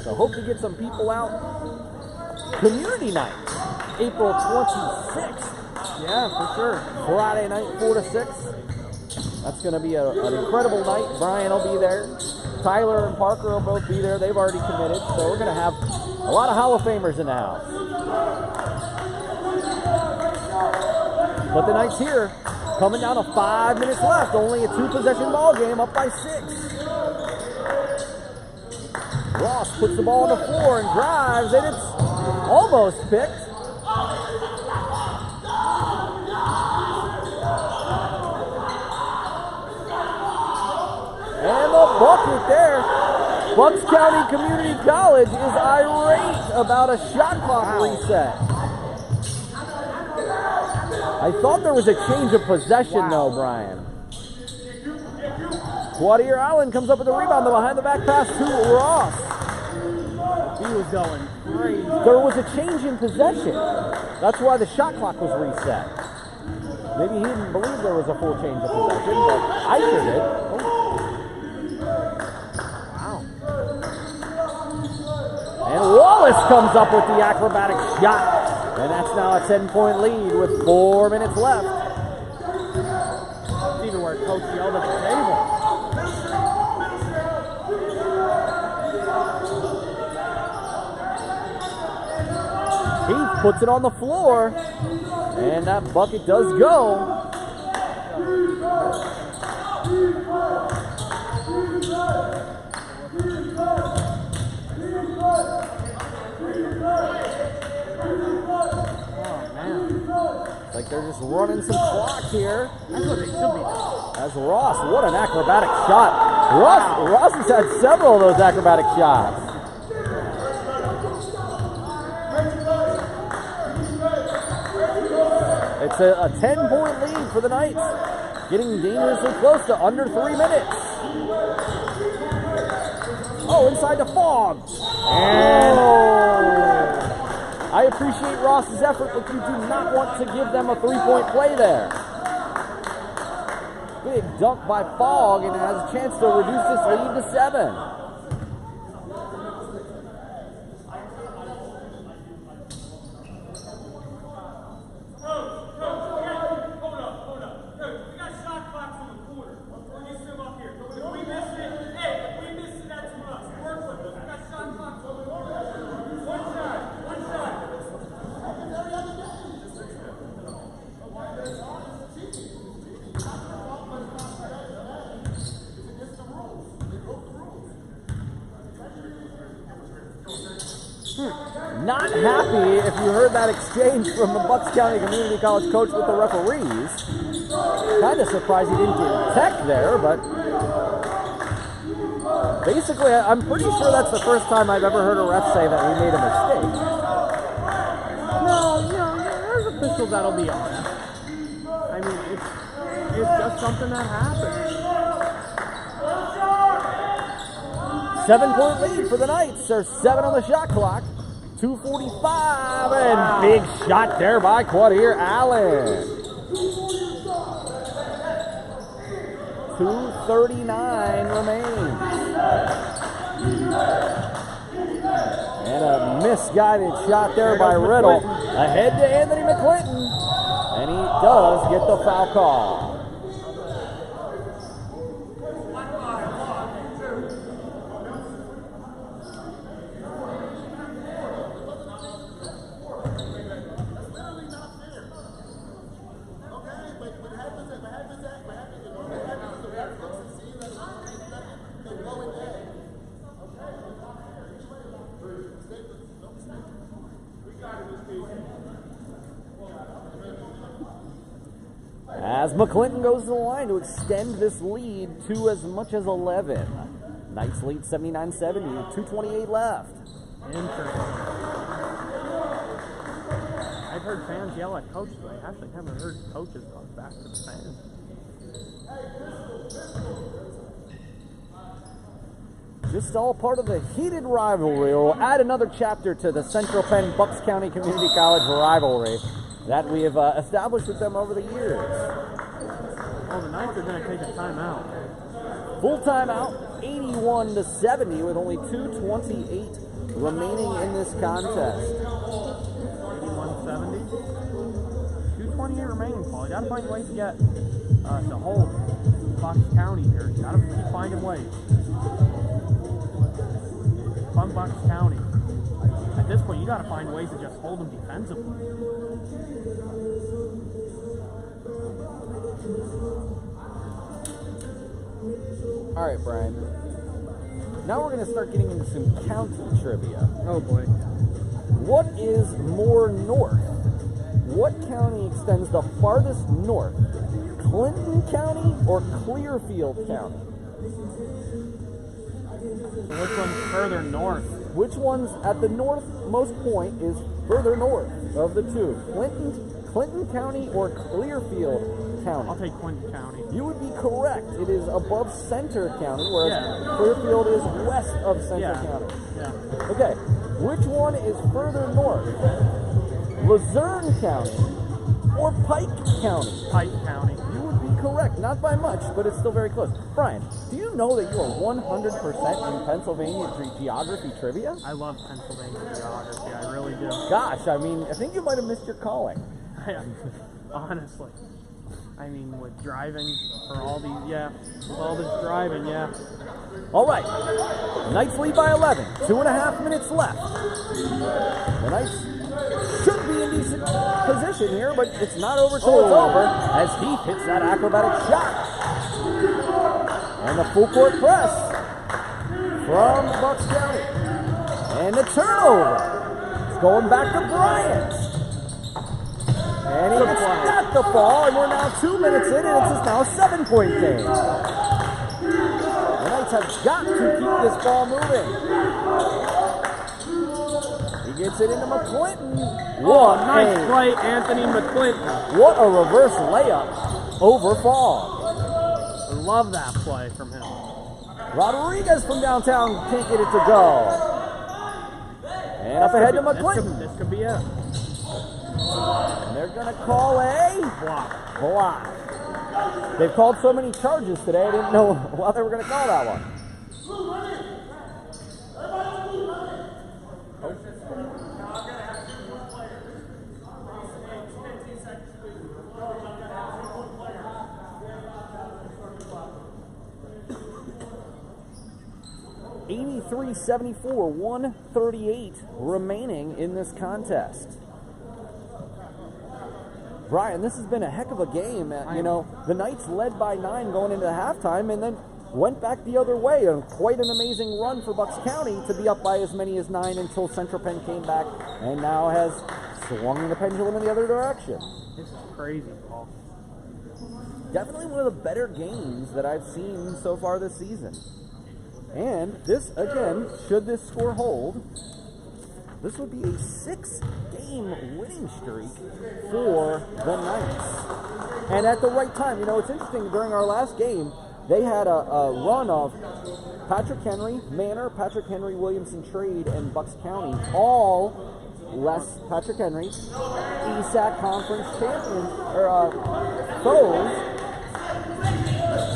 So hope to get some people out. Community night, April 26th. Yeah, for sure. Friday night, 4 to 6. That's going to be an incredible night. Brian will be there. Tyler and Parker will both be there. They've already committed. So we're going to have a lot of Hall of Famers in the house. But the Knights here, coming down to 5 minutes left. Only a 2-possession ball game, up by 6. Ross puts the ball on the floor and drives, and it's almost picked. And the bucket there. Bucks County Community College is irate about a shot clock reset. I thought there was a change of possession though, Brian. Quadier Allen comes up with a rebound, the behind the back pass to Ross. He was going crazy. There was a change in possession. That's why the shot clock was reset. Maybe he didn't believe there was a full change of possession, but I sure did. Oh. Wow. And Wallace comes up with the acrobatic shot. And that's now a 10-point lead with 4 minutes left. It's even where Coach yelled at the table. He puts it on the floor, and that bucket does go. Like they're just running some clock here. That's what they should be doing. As Ross, what an acrobatic shot. Ross has had several of those acrobatic shots. It's a 10-point lead for the Knights. Getting dangerously close to under 3 minutes. Oh, inside the Fog. And I appreciate Ross's effort, but you do not want to give them a 3-point play there. Big dunk by Fogg, and has a chance to reduce this lead to 7. Not happy if you heard that exchange from the Bucks County Community College coach with the referees. Kind of surprised he didn't get tech there, but basically I'm pretty sure that's the first time I've ever heard a ref say that we made a mistake. No, there's officials that'll be honest. I mean, it's just something that happens. 7-point lead for the Knights. There's 7 on the shot clock. 2:45, and big shot there by Quadier Allen. 2:39 remains. And a misguided shot there by Riddle. Ahead to Anthony McClinton. And he does get the foul call. as McClinton goes to the line to extend this lead to as much as 11. Knights lead 79-70, 2:28 left. Interesting. I've heard fans yell at coaches, but I actually haven't heard coaches talk back to the fans. Just all part of the heated rivalry. We'll add another chapter to the Central Penn Bucks County Community College rivalry that we have established with them over the years. Oh, the Knights are going to take a timeout. Full timeout, 81-70 with only 2:28 remaining in this contest. 81-70. 2:28 remaining, Paul. You got to find ways to get to hold Bucks County here. You got to keep finding ways. Fun Bucks County. At this point, you got to find ways to just hold them defensively. All right, Brian. Now we're going to start getting into some county trivia. Oh boy. What is more north? What county extends the farthest north? Clinton County or Clearfield County? So which one's further north? Which one's at the northmost point is further north of the two? Clinton County or Clearfield County? I'll take Clinton County. You would be correct. It is above Center County, whereas Clearfield is west of Center County. Yeah. Okay, which one is further north? Luzerne County or Pike County? Pike County. You would be correct. Not by much, but it's still very close. Brian, do you know that you are 100% in Pennsylvania geography trivia? I love Pennsylvania geography. I really do. Gosh, I mean, I think you might have missed your calling. Honestly. I mean, with driving for all these, with all this driving, All right, Knights lead by 11. 2.5 minutes left. The Knights should be in decent position here, but it's not over till it's over as Heath hits that acrobatic shot. And the full court press from Bucks County. And the turnover. It's going back to Bryant. And he gets got the ball, and we're now 2 minutes in, and it's now a 7-point game. The Knights have got to keep this ball moving. He gets it into McClinton. What nice play, Anthony McClinton. What a reverse layup over Fogg. I love that play from him. Rodriguez from downtown can't get it to go. And up ahead to McClinton. This could be it. And they're going to call a block. They've called so many charges today, I didn't know why they were going to call that one. 83-74, 138 remaining in this contest. Brian, this has been a heck of a game. You know, the Knights led by 9 going into halftime and then went back the other way. And quite an amazing run for Bucks County to be up by as many as 9 until Central Penn came back and now has swung the pendulum in the other direction. This is crazy, Paul. Definitely one of the better games that I've seen so far this season. And this, again, should this score hold, this would be a 6-game winning streak for the Knights. And at the right time, you know, it's interesting, during our last game, they had a run of Patrick Henry, Manor, Patrick Henry, Williamson Trade, and Bucks County, all less Patrick Henry, ESAC Conference champions, or foes.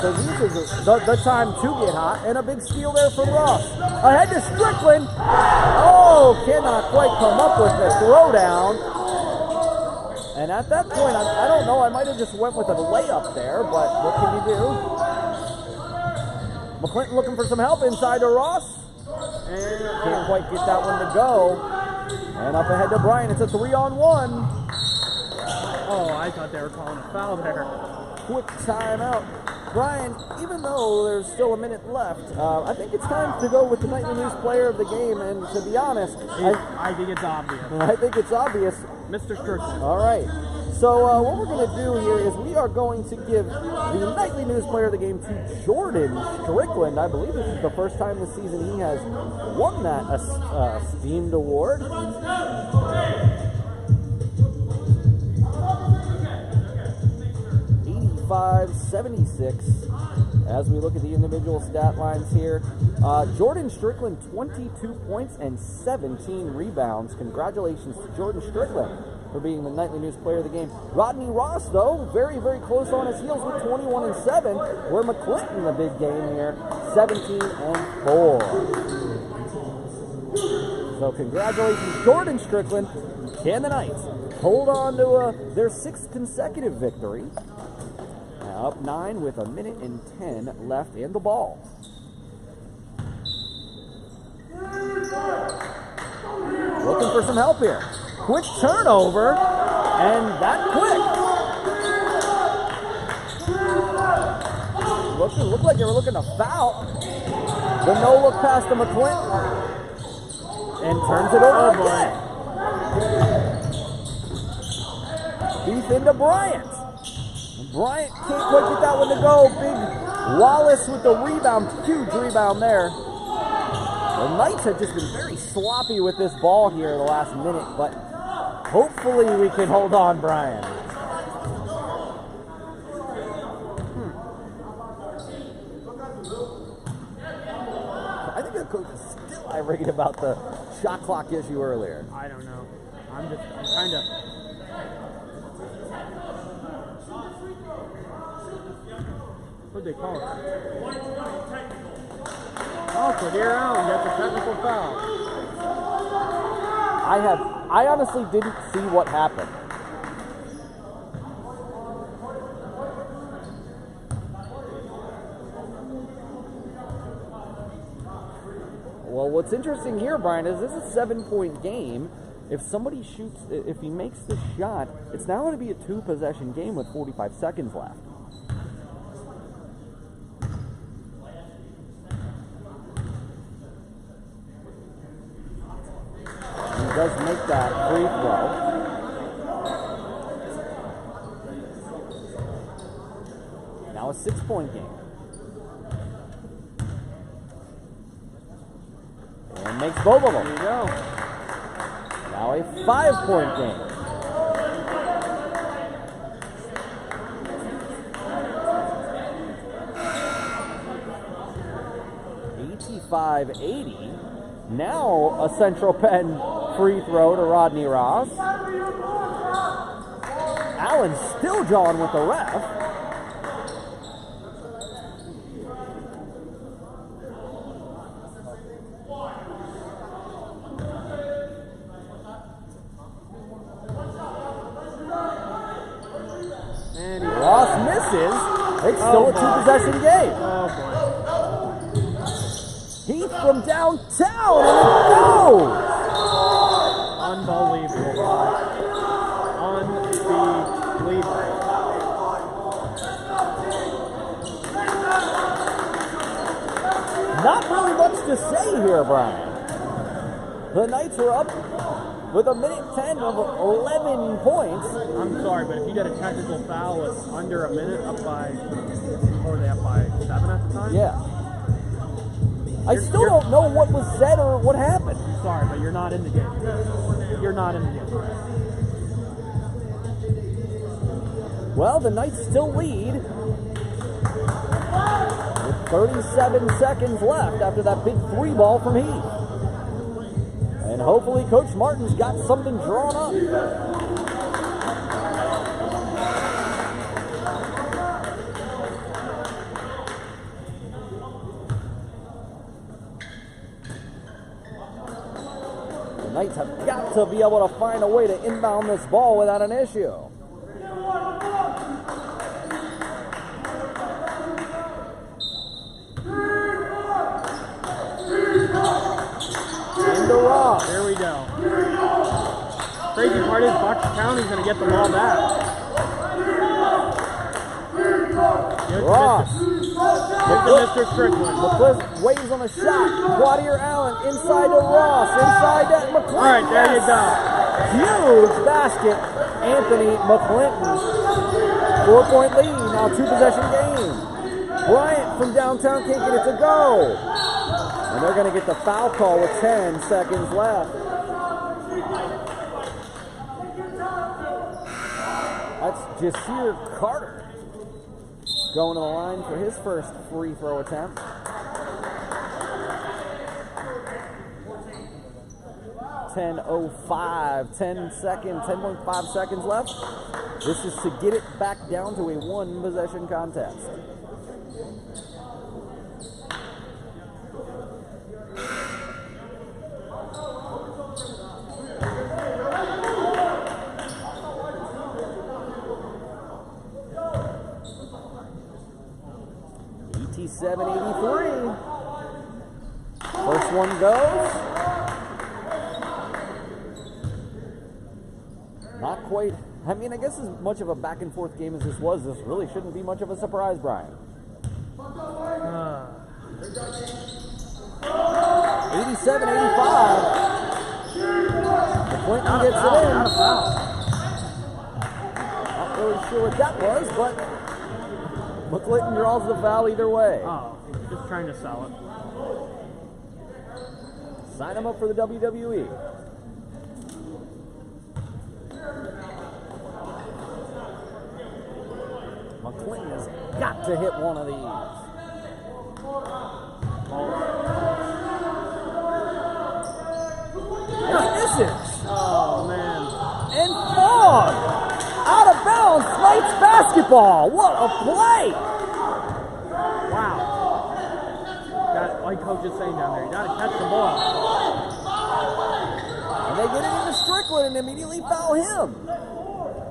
So this is the time to get hot, and a big steal there from Ross. Ahead to Strickland. Oh, cannot quite come up with the throwdown. And at that point, I don't know, I might have just went with a layup there, but what can you do? McClinton looking for some help inside to Ross. And can't quite get that one to go. And up ahead to Brian, it's a 3-on-1. Oh, I thought they were calling a foul there. Quick timeout. Brian, even though there's still a minute left, I think it's time to go with the Nightly News Player of the Game, and to be honest, I think it's obvious. I think it's obvious. Mr. Strickland. All right. So what we're going to do here is we are going to give the Nightly News Player of the Game to Jordan Strickland. I believe this is the first time this season he has won that esteemed award. 85-76. As we look at the individual stat lines here, Jordan Strickland, 22 points and 17 rebounds. Congratulations to Jordan Strickland for being the Nightly News Player of the Game. Rodney Ross, though, very, very close on his heels with 21 and 7. Where McClinton, the big game here, 17 and 4. So congratulations, Jordan Strickland. Can the Knights hold on to their 6th consecutive victory? Up 9 with 1 minute and 10 left in the ball. Looking for some help here. Quick turnover, and that quick. Looked like they were looking to foul. The no look pass to McClinton, and turns it over again. Deep into Bryant. Bryant can't quite get that one to go. Big Wallace with the rebound. Huge rebound there. The Knights have just been very sloppy with this ball here the last minute, but hopefully we can hold on, Brian. I think the coach is still irate about the shot clock issue earlier. I don't know. I'm kind of... What'd they call it? Oh, so here Allen gets a technical foul. I honestly didn't see what happened. Well, what's interesting here, Brian, is this is a 7-point game. If somebody shoots, if he makes the shot, it's now going to be a 2-possession game with 45 seconds left. Does make that free throw. Now a 6-point game. And makes both of them. There you go. Now a 5-point game. $85-80. Now a Central Penn free throw to Rodney Ross. Allen still jawing with the ref. And Ross misses. It's still a 2-possession game. Oh boy. Heath from downtown, and it goes! Unbelievable. Unbelievable. Not really much to say here, Brian. The Knights were up with 1 minute 10 of 11 points. I'm sorry, but if you get a technical foul with under a minute, or were they up by 7 at the time? Yeah. I still don't know what was said or what happened. Sorry, but you're not in the game. You're not in the game. Well, the Knights still lead with 37 seconds left after that big 3-ball from Heath. And hopefully Coach Martin's got something drawn up. Knights have got to be able to find a way to inbound this ball without an issue. Into Ross. There we go. Crazy part is Bucks County's going to get the ball back. Ross. Mr. Strickland. McCliff waves on a shot. Quadier Allen inside to Ross. Inside to McCliff. All right, there you go. Huge basket. Anthony McClinton. 4-point lead, now 2-possession game. Bryant from downtown can't get it to go. And they're going to get the foul call with 10 seconds left. That's Jasir Carter going to the line for his first free throw attempt. $10.05 seconds left. This is to get it back down to a 1-possession contest. ET783. First one goes. Not quite. I mean, I guess as much of a back and forth game as this was, this really shouldn't be much of a surprise, Brian. 87-85. McClinton gets it in. Not really sure what that was, but McClinton draws the foul either way. Oh, just trying to sell it. Sign him up for the WWE. McClinton has got to hit one of these. And he misses. Oh, man. And Fogg out of bounds, Knights basketball. What a play! Wow. Like Coach is saying down there, you got to catch the ball. And they get it into Strickland and immediately foul him.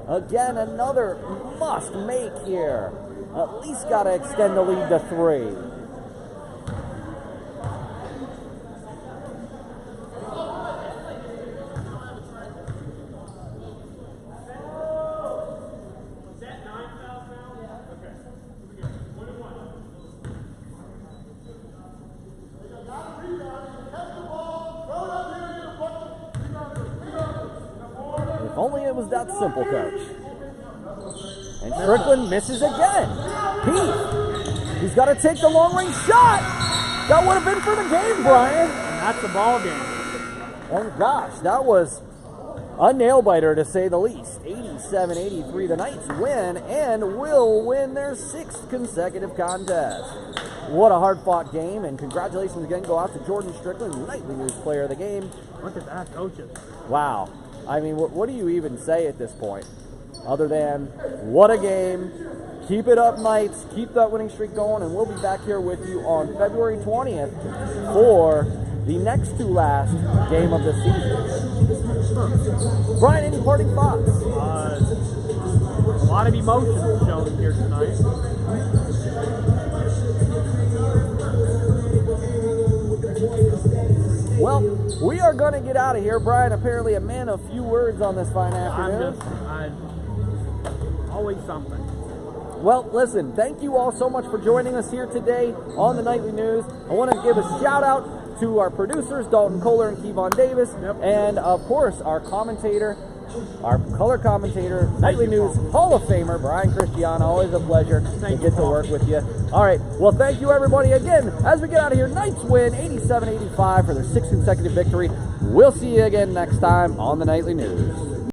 Again, another must make here. At least got to extend the lead to 3. If only it was that simple, Coach. And Strickland misses again. He's got to take the long-range shot. That would have been for the game, Brian. And that's the ball game. Oh, gosh, that was a nail-biter, to say the least. 87-83, the Knights win and will win their 6th consecutive contest. What a hard-fought game, and congratulations again go out to Jordan Strickland, Nightly News Player of the Game. Look at that, coaches. Wow. I mean, what do you even say at this point? Other than, what a game. Keep it up, Knights. Keep that winning streak going, and we'll be back here with you on February 20th for the next to last game of the season. Brian, any parting thoughts? A lot of emotion shown here tonight. Well, we are going to get out of here. Brian, apparently a man of few words on this fine afternoon. Always something. Well, listen, thank you all so much for joining us here today on the Nightly News. I want to give a shout out to our producers, Dalton Koller and Kevon Davis, and of course our commentator, our color commentator, Nightly News Hall of Famer, Brian Christiana. Always a pleasure to get to work with you. All right, well, thank you everybody again. As we get out of here, Knights win 87-85 for their 6th consecutive victory. We'll see you again next time on the Nightly News.